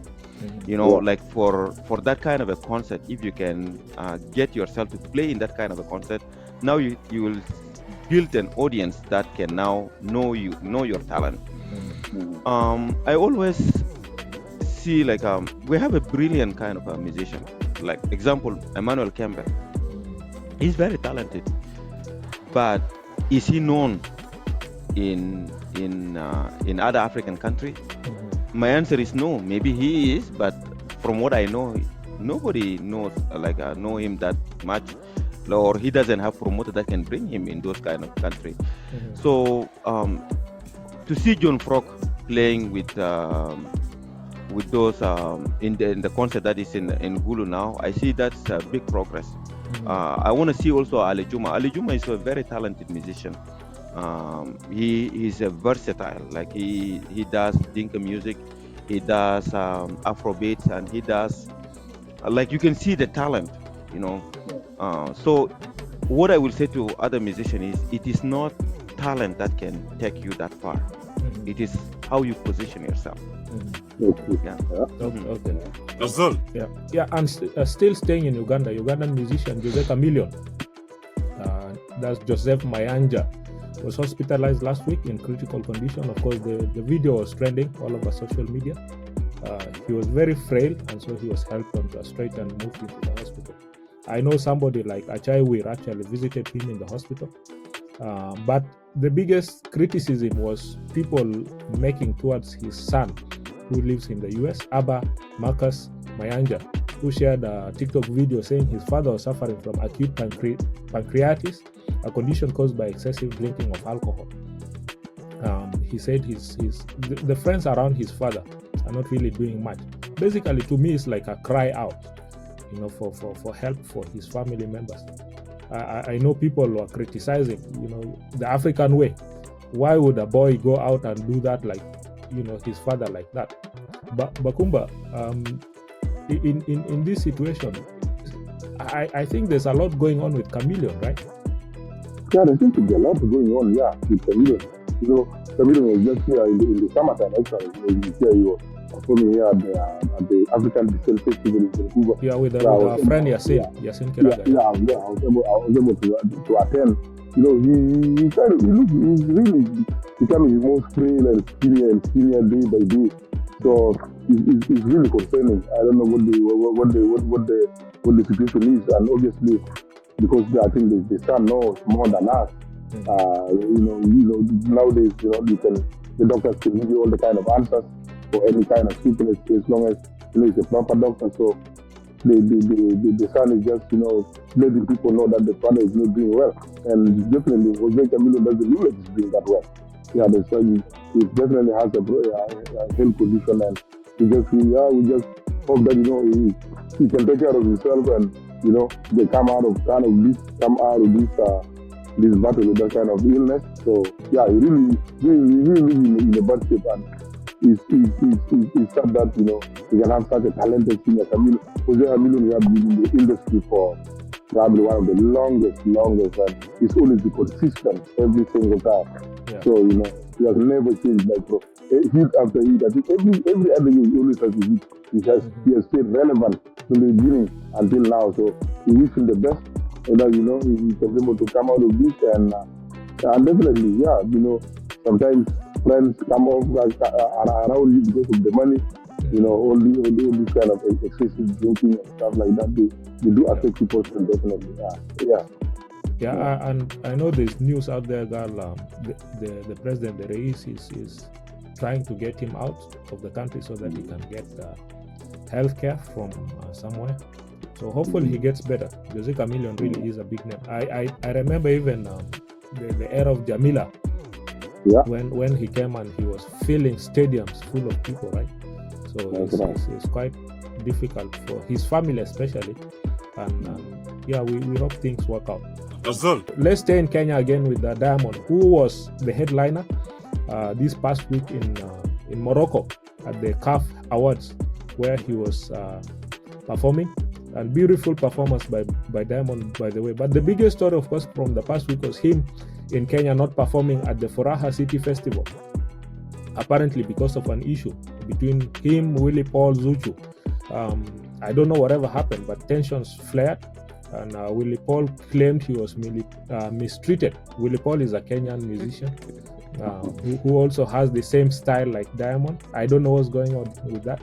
Speaker 4: Like for that kind of a concert, if you can get yourself to play in that kind of a concert, now you will build an audience that can now know your talent. I always see we have a brilliant kind of a musician. Like example, Emmanuel Campbell. He's very talented, but is he known in other African countries? My answer is no. Maybe he is, but from what I know, nobody knows know him that much, or he doesn't have promoter that can bring him in those kind of countries. So to see John Frog playing with those in the concert that is in Gulu now, I see that's a big progress. I want to see also Ali Juma. Ali Juma is a very talented musician. He's a versatile. Like he does dinka music, he does Afrobeats, and he does like you can see the talent, you know. So what I will say to other musicians is, it is not talent that can take you that far. It is how you position yourself.
Speaker 2: Okay.
Speaker 1: Yazol.
Speaker 2: Yeah, and still staying in Uganda, Ugandan musician Jose Chameleon, that's Joseph Mayanja, was hospitalized last week in critical condition. Of course, the video was trending all over social media. He was very frail, and so he was helped onto a stretcher and moved into the hospital. I know somebody like Achai Wir actually visited him in the hospital. But the biggest criticism was people making towards his son, who lives in the US, Abba Marcus Mayanja, who shared a TikTok video saying his father was suffering from acute pancreatitis, a condition caused by excessive drinking of alcohol. He said the friends around his father are not really doing much. Basically, to me, it's like a cry out, you know, for help for his family members. I know people were criticizing, you know, the African way. Why would a boy go out and do that, like, you know, his father like that? But Bakumba, in this situation, I think there's a lot going on with Chameleon, right?
Speaker 3: Yeah, there seems to be a lot going on, with Chameleon. You know, Chameleon was just here in the summertime, actually. He was performing here at the African Descent Festival in Vancouver.
Speaker 2: Yeah, with our friend Yasin Kiraga.
Speaker 3: I was able to attend. You know, he's really becoming more frail and skinnier day by day. So it's really concerning. I don't know what the situation is, and obviously because I think the son knows more than us. You know, nowadays, you know, the doctors can give you all the kind of answers for any kind of sickness, as long as, you know, it's a proper doctor. So the son is just, you know, letting people know that the father is not doing well. And definitely, Jose Chameleon doesn't look like he's doing that well. Yeah, the son, he definitely has a health condition, and we just hope that, you know, he can take care of himself, and, you know, they come out of this battle with that kind of illness. So yeah, he really in a bad shape, and it's sad that, you know, we can have such a talented singer. Jose Chameleon, we have been in the industry for probably one of the longest, and he's always been consistent every single time.
Speaker 2: Yeah.
Speaker 3: So, you know, he has never changed, like, bro. Hit after hit. I think every other year he always has a hit. He has stayed relevant from the beginning until now. So we wish him the best. And you know, he can be able to come out of this, and definitely, yeah, you know, sometimes friends come off around you because of the money. You know, all this kind of excessive drinking and stuff like that, they do affect people, definitely.
Speaker 2: Yeah, and I know there's news out there that the president, the Rais, is trying to get him out of the country so that he can get healthcare from somewhere. So hopefully he gets better. Jose Chameleon really is a big name. I remember even the era of Jamila, when he came and he was filling stadiums full of people, right? So it's quite difficult for his family especially, and we hope things work out.
Speaker 1: Yazol.
Speaker 2: Let's stay in Kenya again with Diamond, who was the headliner this past week in Morocco at the CAF Awards, where he was performing. And beautiful performance by Diamond, by the way. But the biggest story, of course, from the past week was him in Kenya not performing at the Furaha City Festival, apparently because of an issue between him, Willie Paul, Zuchu. I don't know whatever happened, but tensions flared, and Willie Paul claimed he was mistreated. Willie Paul is a Kenyan musician who also has the same style like Diamond. I don't know what's going on with that.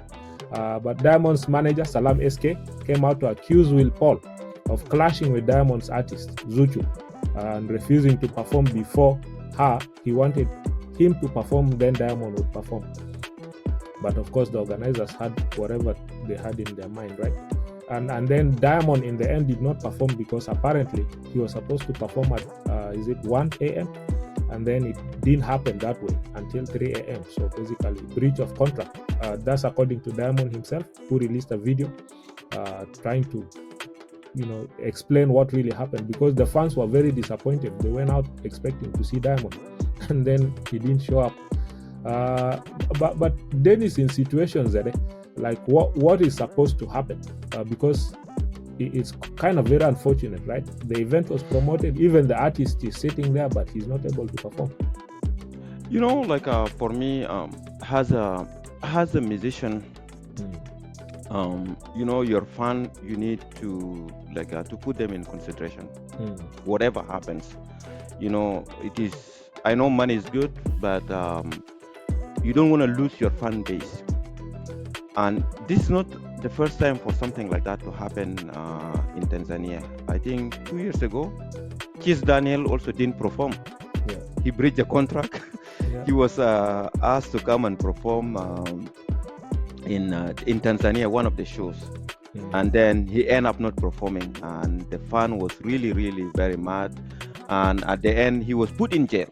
Speaker 2: But Diamond's manager, Salam SK, came out to accuse Will Paul of clashing with Diamond's artist, Zuchu, and refusing to perform before her. He wanted him to perform, then Diamond would perform. But of course, the organizers had whatever they had in their mind, right? And then Diamond in the end did not perform because apparently he was supposed to perform at 1 a.m. and then it didn't happen that way until 3 a.m. So basically, breach of contract. That's according to Diamond himself, who released a video trying to explain what really happened, because the fans were very disappointed. They went out expecting to see Diamond, and then he didn't show up. But Dennis, in situations like what is supposed to happen, because it's kind of very unfortunate, right? The event was promoted, even the artist is sitting there, but he's not able to perform.
Speaker 4: For me, as a musician, your fan, you need to put them in consideration. Whatever happens, it is. I know money is good, but you don't want to lose your fan base. And this is not the first time for something like that to happen in Tanzania. I think 2 years ago, Kiss Daniel also didn't perform.
Speaker 2: Yeah.
Speaker 4: He breached the contract.
Speaker 2: Yeah.
Speaker 4: He was asked to come and perform in Tanzania, one of the shows. And then he ended up not performing, and the fan was really, really very mad. And at the end, he was put in jail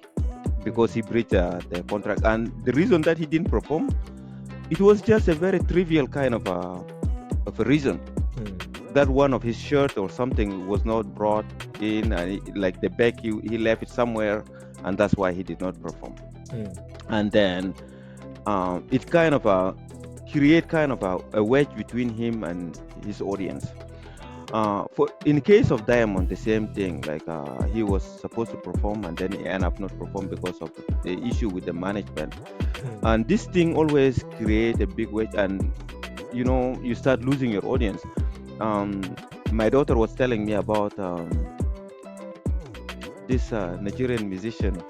Speaker 4: because he breached the contract. And the reason that he didn't perform, it was just a very trivial kind of a reason. That one of his shirt or something was not brought in, and like the bag, he left it somewhere, and that's why he did not perform. And then it kind of create kind of a wedge between him and his audience. In case of Diamond, the same thing. He was supposed to perform, and then he ended up not perform because of the issue with the management. And this thing always create a big wedge, and you start losing your audience. My daughter was telling me about this Nigerian musician.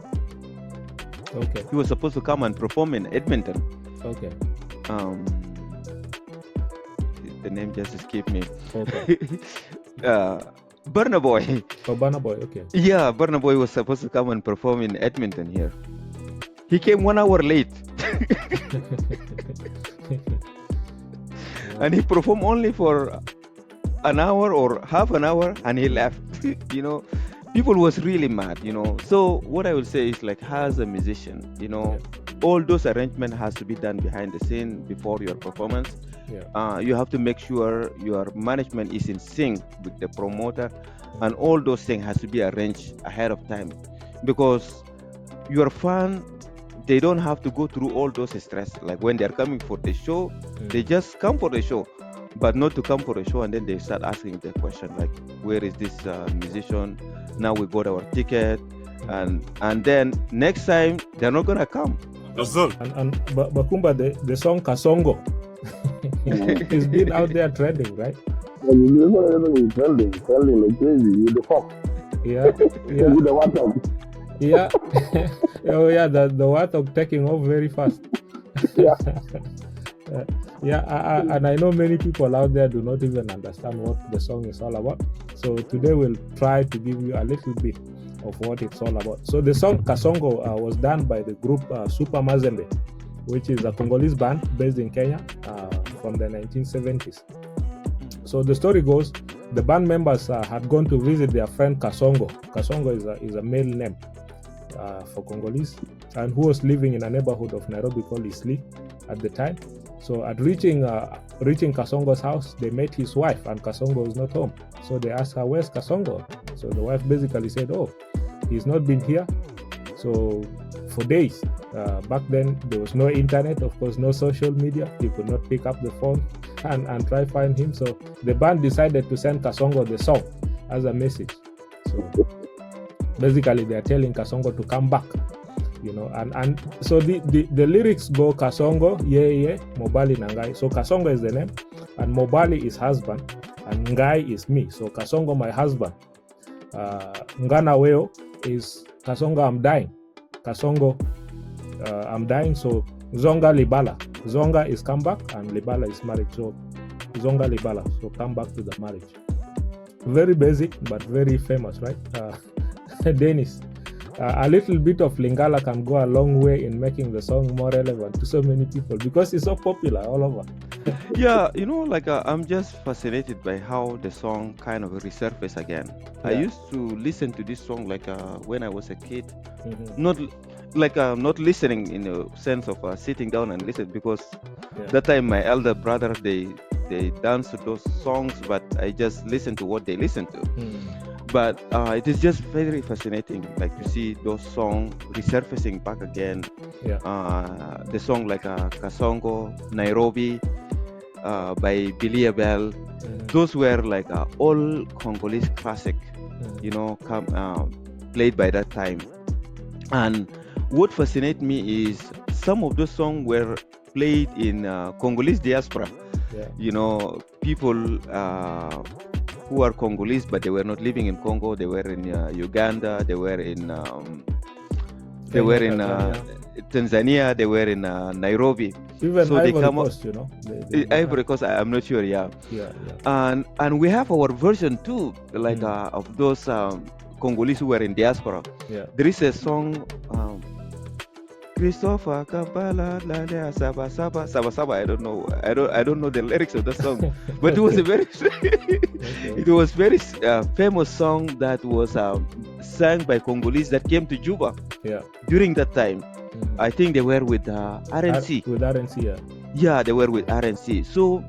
Speaker 2: Okay.
Speaker 4: He was supposed to come and perform in Edmonton.
Speaker 2: Okay.
Speaker 4: The name just escaped me.
Speaker 2: Okay.
Speaker 4: Burna Boy.
Speaker 2: Oh, Burna Boy. Okay.
Speaker 4: Yeah, Burna Boy was supposed to come and perform in Edmonton here. He came 1 hour late. And he performed only for an hour or half an hour, and he left. People was really mad. So what I will say is, as a musician, all those arrangements has to be done behind the scene before your performance.
Speaker 2: Yeah.
Speaker 4: You have to make sure your management is in sync with the promoter, and all those things has to be arranged ahead of time, because your fan, they don't have to go through all those stress. Like when they're coming for the show, they just come for the show, but not to come for the show and then they start asking the question like, where is this musician? Now we got our ticket, and then next time they're not gonna come.
Speaker 1: Yazol.
Speaker 2: And Bakumba, the song Kasongo, it's been out there trending, right?
Speaker 3: Trending like crazy. You the fuck.
Speaker 2: Yeah.
Speaker 3: You the WhatsApp.
Speaker 2: Yeah. Oh yeah, the WhatsApp taking off very fast.
Speaker 3: Yeah.
Speaker 2: And I know many people out there do not even understand what the song is all about. So today we'll try to give you a little bit of what it's all about. So the song Kasongo was done by the group Super Mazembe, which is a Congolese band based in Kenya from the 1970s. So the story goes, the band members had gone to visit their friend Kasongo. Kasongo is a male name for Congolese, and who was living in a neighborhood of Nairobi called Isli at the time. So at reaching Kasongo's house, they met his wife, and Kasongo was not home. So they asked her, where's Kasongo? So the wife basically said, oh, he's not been here. So for days. Back then, there was no internet, of course, no social media. You could not pick up the phone and try find him. So the band decided to send Kasongo the song as a message. So basically, they are telling Kasongo to come back. And so the lyrics go Kasongo, yeah, Mobali na Ngai. So Kasongo is the name, and Mobali is husband, and Ngai is me. So Kasongo, my husband. Ngana Weo is Kasongo, I'm dying. Kasongo, I'm dying. So Zonga Libala. Zonga is come back, and Libala is married. So Zonga Libala. So come back to the marriage. Very basic, but very famous, right? Dennis. A little bit of Lingala can go a long way in making the song more relevant to so many people because it's so popular all over.
Speaker 4: Yeah, I'm just fascinated by how the song kind of resurfaced again. Yeah. I used to listen to this song when I was a kid, not listening in the sense of sitting down and listen, because that time my elder brother they they dance to those songs, but I just listen to what they listen to. But it is just very fascinating, like to see those songs resurfacing back again. The song like Kasongo, Nairobi, by Billy Abel. Those were like all Congolese classic, played by that time. And what fascinates me is some of those songs were played in Congolese diaspora. People who are Congolese, but they were not living in Congo. They were in Uganda. They were in Tanzania. They were in Nairobi.
Speaker 2: Even
Speaker 4: so
Speaker 2: Ivory
Speaker 4: they come
Speaker 2: Coast,
Speaker 4: Ivory Coast, I'm not sure. And we have our version too, like of those Congolese who were in diaspora. There is a song. Christopher Kampala Saba Saba Saba Saba. I don't know the lyrics of the song, but it was a very it was very famous song that was sang by Congolese that came to Juba during that time. I think they were with RNC.
Speaker 2: With RNC,
Speaker 4: they were with RNC. So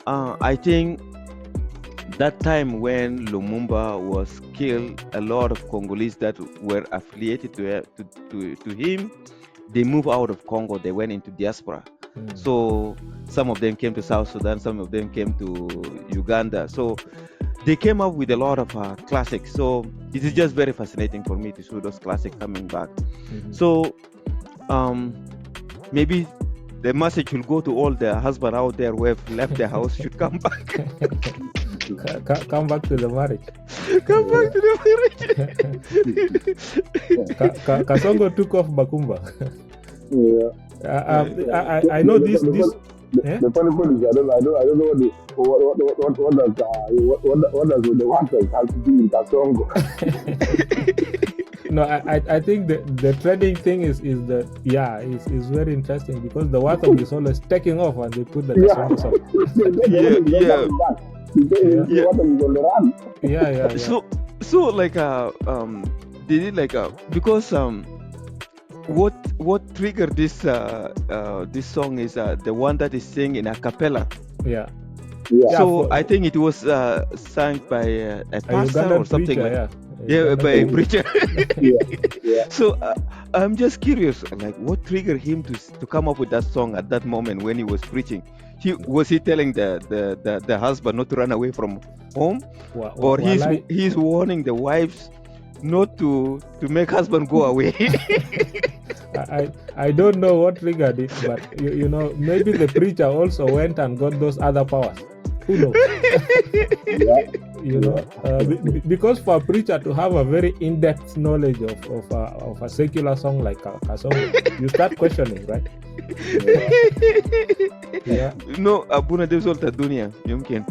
Speaker 4: I think that time when Lumumba was killed, a lot of Congolese that were affiliated to him, they moved out of Congo. They went into diaspora. So some of them came to South Sudan, some of them came to Uganda. So they came up with a lot of classics. So it is just very fascinating for me to see those classics coming back. So maybe the message will go to all the husbands out there who have left their house should come back.
Speaker 2: Come back to the marriage.
Speaker 4: Come back to the marriage.
Speaker 2: Kasongo took off Bakumba. I know this.
Speaker 3: The funny part is I don't know what does the water have to do with Kasongo.
Speaker 2: No, I think the trending thing is very interesting because the water is always taking off and they put the Kasongo song.
Speaker 4: So like did it like because what triggered this this song is the one that is sing in a cappella. So I think it was sung by a pastor or something
Speaker 2: preacher,
Speaker 4: by a preacher. So I'm just curious, like what triggered him to come up with that song at that moment when he was preaching? Was he telling the husband not to run away from home, or he's warning the wives not to make husband go away?
Speaker 2: I don't know what triggered it, but maybe the preacher also went and got those other powers. Who knows? Because for a preacher to have a very in-depth knowledge of a secular song like a song, you start questioning, right?
Speaker 4: No, Abuna Devzol Tadunia, Yumkin.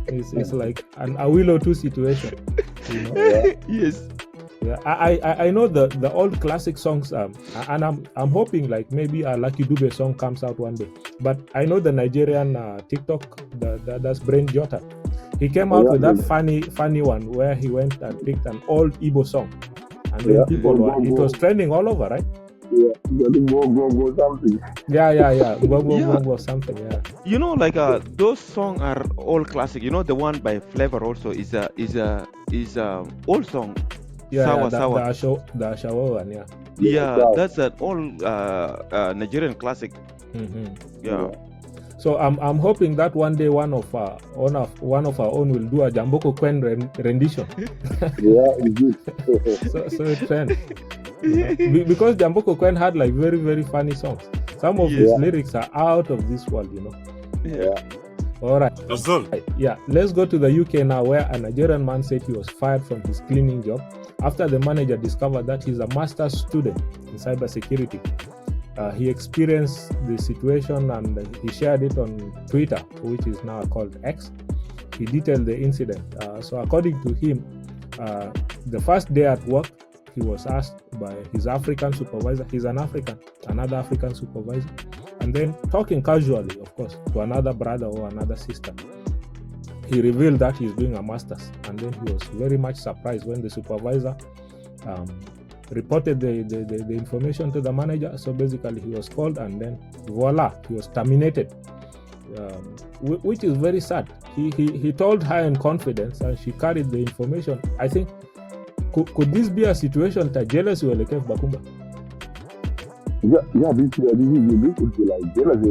Speaker 2: It's like an Awilo 2 situation.
Speaker 4: Yes.
Speaker 2: I know the old classic songs, and I'm hoping like maybe a Lucky Dube song comes out one day. But I know the Nigerian TikTok, that's Brain Jota. He came out with that funny one where he went and picked an old Igbo song, and then it was trending all over, right?
Speaker 3: Go something.
Speaker 2: Go something.
Speaker 4: Like those songs are all classic. The one by Flavor also is a old song. Sawa.
Speaker 2: The Ashawo one,
Speaker 4: that's an old Nigerian classic.
Speaker 2: So I'm hoping that one day one of our own will do a Jamboko Kwen rendition.
Speaker 3: Indeed.
Speaker 2: so it trends. Because Jamboko Kwen had like very, very funny songs. Some of his lyrics are out of this world, All right. Let's go to the UK now, where a Nigerian man said he was fired from his cleaning job after the manager discovered that he's a master's student in cybersecurity. He experienced the situation and he shared it on Twitter, which is now called X. He detailed the incident. So according to him, the first day at work, he was asked by his African supervisor, he's another African supervisor, and then talking casually, of course, to another brother or another sister, he revealed that he's doing a master's. And then he was very much surprised when the supervisor reported the information to the manager. So basically he was called, and then voila, he was terminated. which is very sad. He told her in confidence, and she carried the information. I think could this be a situation that jealousy will like Bakumba?
Speaker 3: Yeah, this would be like jealousy.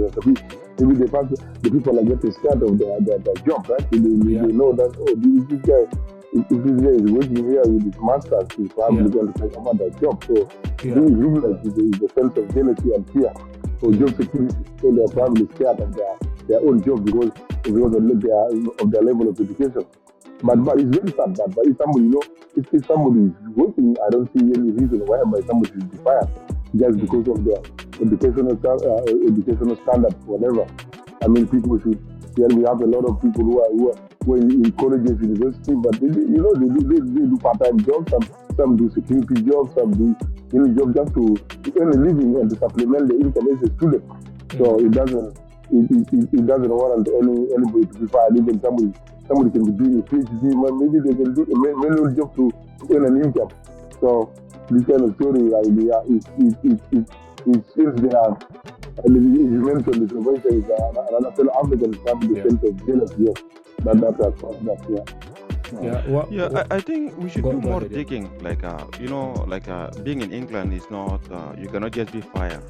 Speaker 3: Maybe the people are getting scared of their job, right? They know that, this guy, if this guy is working here with his masters, he's probably going to take about that job. So it looks like it's a sense of jealousy and fear for job security. So they're probably scared of their own job because of their level of education. But it's very sad that. But if somebody, if somebody is working, I don't see any reason why somebody should be fired just because of their educational standard, whatever. I mean, people should. Yeah, we have a lot of people who are in colleges, university, but they do part-time jobs. Some do security jobs, some do jobs just to earn a living and to supplement the income as a student. So it doesn't warrant anybody to be fired. Even somebody can be doing a PhD, maybe they can do a manual job to earn an income. So this kind of story idea it seems they are. And you mentioned the intervention is another fellow African family, the sense of jealousy.
Speaker 4: I think we should do more digging. Being in England is not, you cannot just be fired,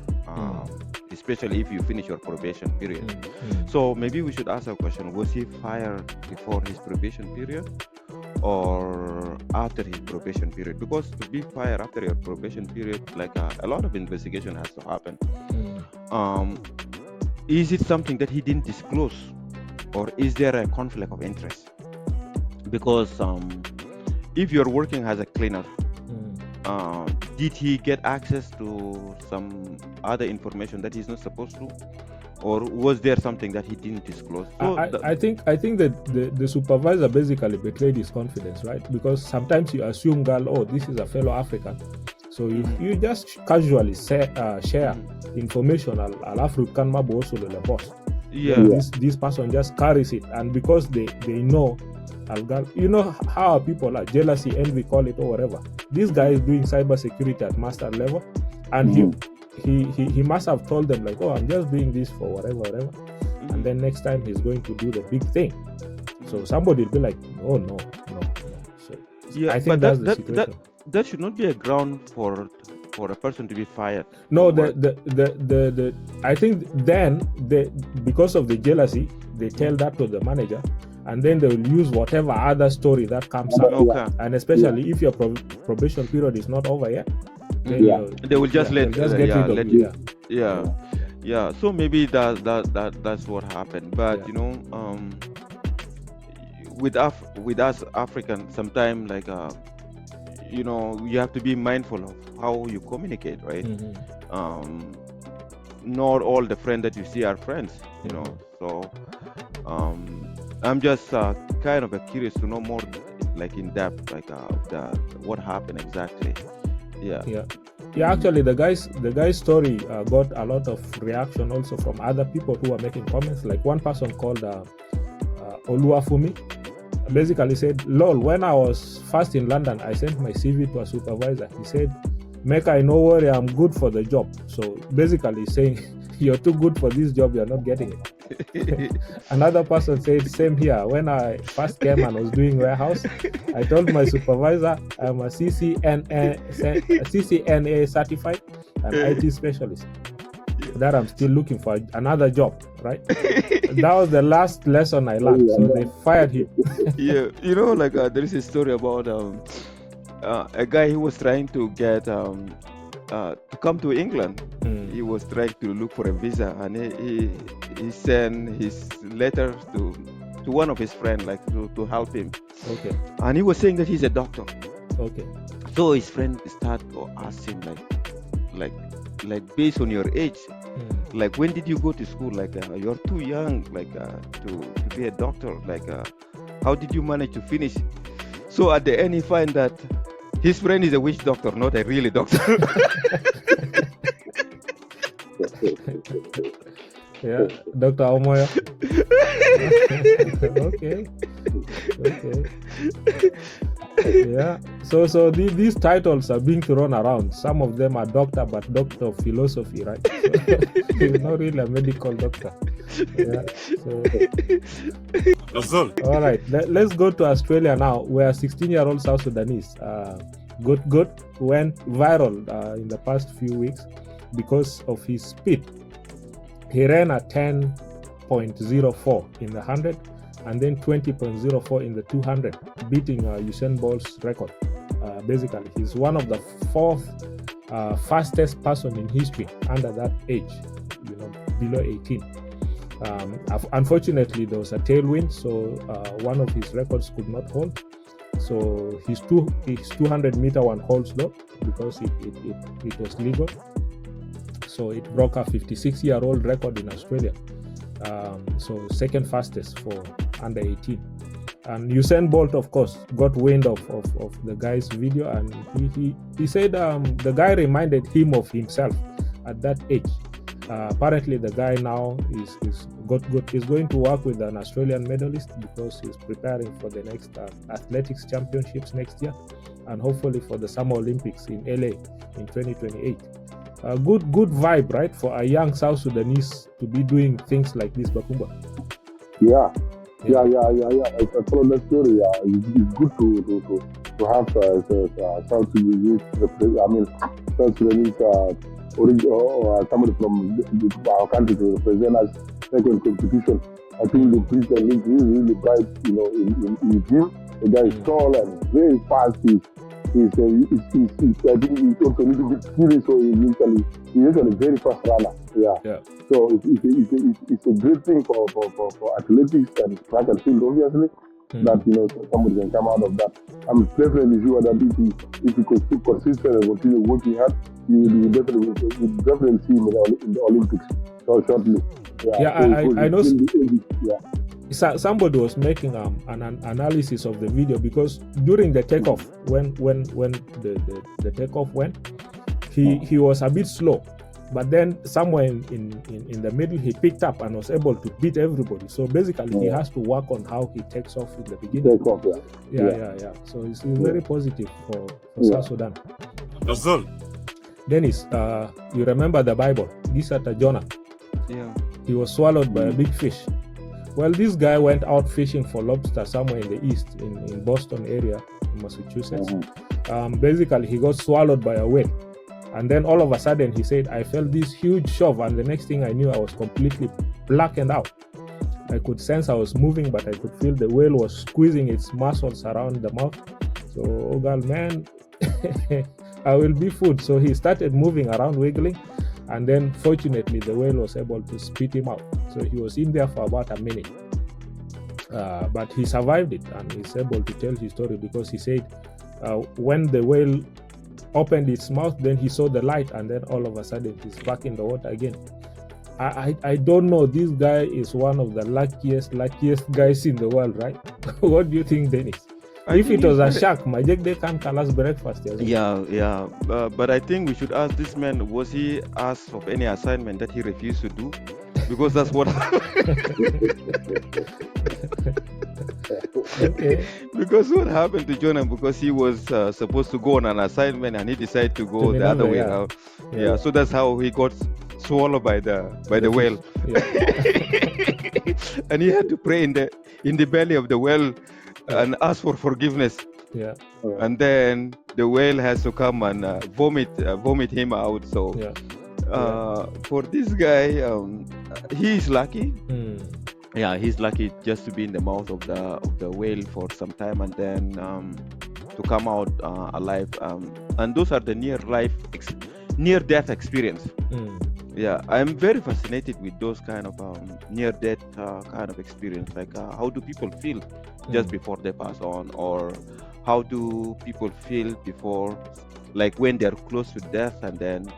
Speaker 4: especially if you finish your probation period. So maybe we should ask a question: was he fired before his probation period or after his probation period? Because to be fired after your probation period, a lot of investigation has to happen. Is it something that he didn't disclose, or is there a conflict of interest? Because if you're working as a cleaner, did he get access to some other information that he's not supposed to, or was there something that he didn't disclose? So
Speaker 2: I think that the supervisor basically betrayed his confidence, right? Because sometimes you assume, girl, this is a fellow African, so you just casually share information. Al African mabo also the boss. This person just carries it, and because they know, you know how people are, jealousy, envy, call it or whatever. This guy is doing cyber security at master level, and he must have told them I'm just doing this for whatever, and then next time he's going to do the big thing. So somebody will be like, no. So I think that's the situation.
Speaker 4: That should not be a ground for a person to be fired.
Speaker 2: No, I think then because of the jealousy, they tell that to the manager, and then they will use whatever other story that comes up.
Speaker 4: Okay.
Speaker 2: And especially if your probation period is not over yet,
Speaker 4: they will just let you.
Speaker 2: Yeah.
Speaker 4: So maybe that's what happened. But with us Africans, sometimes you have to be mindful of how you communicate, right? Not all the friends that you see are friends, So I'm just kind of curious to know more, in depth, what happened exactly.
Speaker 2: Yeah. Actually, the guy's story got a lot of reaction also from other people who are making comments. Like one person called Oluwafumi basically said, lol, when I was first in London, I sent my CV to a supervisor. He said, make I no worry, I'm good for the job. So basically saying, you're too good for this job, you're not getting it. Another person said, same here. When I first came and was doing warehouse, I told my supervisor I'm a CCNA certified and IT specialist, that I'm still looking for another job, right? That was the last lesson I learned. So they fired him.
Speaker 4: There is a story about a guy who was trying to get to come to England. He was trying to look for a visa, and he sent his letter to one of his friends, to help him.
Speaker 2: Okay.
Speaker 4: And he was saying that he's a doctor.
Speaker 2: Okay.
Speaker 4: So his friend started to ask him like based on your age, when did you go to school? You're too young, to be a doctor. How did you manage to finish? So at the end, he find that his friend is a witch doctor, not a really doctor.
Speaker 2: Yeah, Dr. Omoya. Okay. Yeah. So these titles are being thrown around. Some of them are doctor, but doctor of philosophy, right? So, he's not really a medical doctor. Yeah. So,
Speaker 1: Yazol.
Speaker 2: all right. Let's go to Australia now, where 16-year-old South Sudanese, Good went viral in the past few weeks because of his speed. He ran at 10.04 in the 100 and then 20.04 in the 200, beating Usain Bolt's record. Basically, he's one of the fourth fastest person in history under that age, below 18. Unfortunately, there was a tailwind, so one of his records could not hold. So his 200-meter one holds though, because it was legal. So it broke a 56-year-old record in Australia. So second fastest for under 18. And Usain Bolt, of course, got wind of the guy's video, and he said the guy reminded him of himself at that age. Apparently, the guy now is going to work with an Australian medalist because he's preparing for the next athletics championships next year, and hopefully for the Summer Olympics in LA in 2028. Good vibe, right, for a young South Sudanese to be doing things like this, Bakumba.
Speaker 3: Yeah. I follow that story. It's good to have South Sudanese. South Sudanese or somebody from our country to represent us second competition. I think the Christian League is really bright, in him. The guy is tall and very fast. I think he's also a little bit skilly, so he's usually a very fast runner. Yeah. So it's a great thing for athletics and track and field, obviously, that somebody can come out of that. I'm definitely sure that if he could keep consistent and continue working hard, you definitely see him in the Olympics so shortly.
Speaker 2: I know. Somebody was making an analysis of the video, because during the takeoff, when the takeoff went, he was a bit slow, but then somewhere in the middle he picked up and was able to beat everybody. So basically, he has to work on how he takes off in the beginning. Yeah. So it's very positive for South Sudan.
Speaker 1: Yazol.
Speaker 2: Dennis, you remember the Bible, gisat Jonah?
Speaker 4: Yeah.
Speaker 2: He was swallowed by a big fish. Well, this guy went out fishing for lobster somewhere in the east, in Boston area, in Massachusetts. Basically, he got swallowed by a whale. And then all of a sudden, he said, I felt this huge shove, and the next thing I knew, I was completely blackened out. I could sense I was moving, but I could feel the whale was squeezing its muscles around the mouth. So, oh God, man, I will be food. So he started moving around, wiggling. And then, fortunately, the whale was able to spit him out. So he was in there for about a minute. But he survived it, and he's able to tell his story, because he said when the whale opened its mouth, then he saw the light, and then all of a sudden he's back in the water again. I don't know. This guy is one of the luckiest guys in the world, right? What do you think, Dennis? If it was a shark, they can't call us breakfast.
Speaker 4: Yeah. But I think we should ask this man, was he asked of any assignment that he refused to do? Because that's what
Speaker 2: Okay.
Speaker 4: Because what happened to Jonah, because he was supposed to go on an assignment and he decided to go the other way around. Yeah, so that's how he got swallowed by the whale. And he had to pray in the belly of the whale and ask for forgiveness.
Speaker 2: Yeah.
Speaker 4: And then the whale has to come and vomit him out. So for this guy, he is lucky. Yeah, he's lucky just to be in the mouth of the whale for some time, and then to come out alive. And those are the near-death experience. Yeah, I'm very fascinated with those kind of near-death kind of experience. Like, how do people feel just before they pass on, or how do people feel before, like when they're close to death and then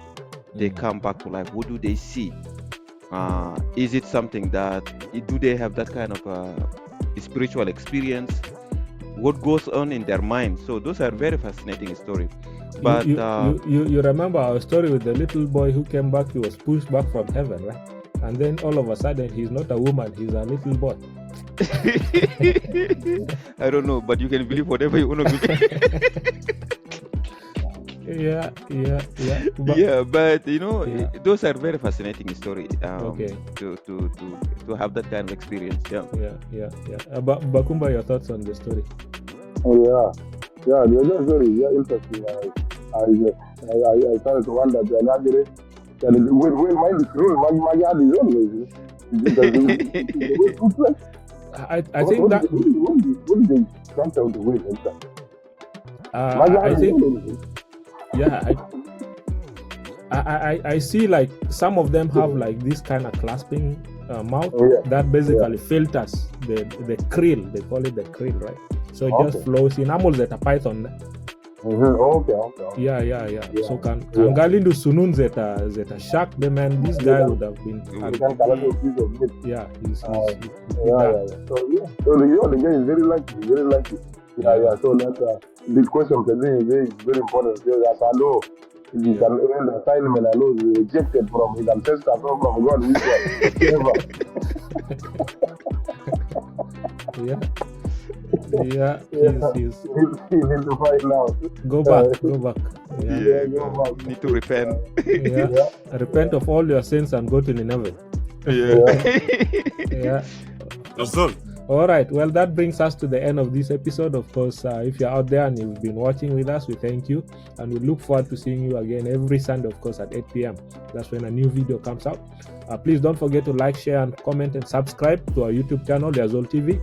Speaker 4: they come back to life? What do they see? Is it something do they have that kind of spiritual experience? What goes on in their mind? So those are very fascinating stories. But
Speaker 2: you remember our story with the little boy who came back? He was pushed back from heaven, right? and then all of a sudden he's not a woman, he's a little boy.
Speaker 4: I don't know, but you can believe whatever you want to believe.
Speaker 2: Yeah.
Speaker 4: But you know,
Speaker 2: Yeah.
Speaker 4: those are very fascinating stories.
Speaker 2: Okay.
Speaker 4: To have that kind of experience. Yeah.
Speaker 2: Bakumba, your thoughts on the story?
Speaker 3: Oh, yeah, they're just very interesting. I started to wonder when mind is cruel, my yard is always.
Speaker 2: I think that.
Speaker 3: What did they count out the way?
Speaker 2: I think. Yeah, I see like some of them have like this kind of clasping mouth that basically filters the krill. They call it the krill, right? So it just flows in. Almost like a python.
Speaker 3: Okay.
Speaker 2: Yeah. So can Galindu Sunun zeta shark the man. This guy would have been. Yeah, he's
Speaker 3: So the guy is very lucky. Yeah. So that this question today is very important. Because I know he can earn the assignment. I know he rejected from his ancestors from God.
Speaker 2: Yeah. He's
Speaker 3: in the fight now.
Speaker 2: Go back.
Speaker 3: Yeah, go back.
Speaker 4: Need to repent.
Speaker 2: Yeah. Repent of all your sins and go to Nineveh. Yeah.
Speaker 1: Yazol.
Speaker 2: All right. Well, that brings us to the end of this episode. Of course, if you're out there and you've been watching with us, we thank you. And we look forward to seeing you again every Sunday, of course, at 8 p.m. That's when a new video comes out. Please don't forget to like, share, and comment and subscribe to our YouTube channel, Yazol TV.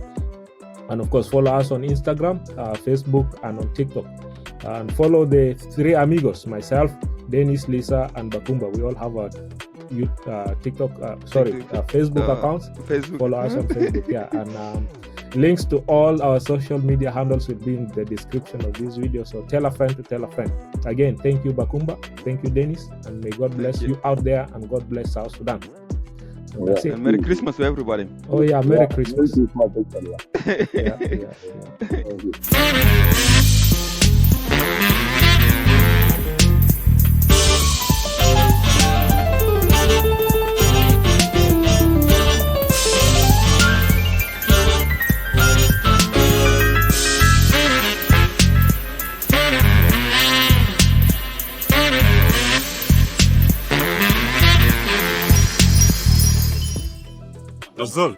Speaker 2: And of course, follow us on Instagram, Facebook, and on TikTok. And follow the three amigos, myself, Dennis, Lissa, and Bakumba. We all have a Facebook accounts.
Speaker 4: Facebook.
Speaker 2: Follow us on Facebook. Yeah, and links to all our social media handles will be in the description of this video. So tell a friend to tell a friend. Again, thank you, Bakumba. Thank you, Dennis. And may God bless you out there, and God bless South Sudan. So that's it.
Speaker 4: And Merry Christmas to everybody.
Speaker 2: Oh yeah, Merry Christmas. Yeah.
Speaker 3: Thank you.
Speaker 1: Yazol.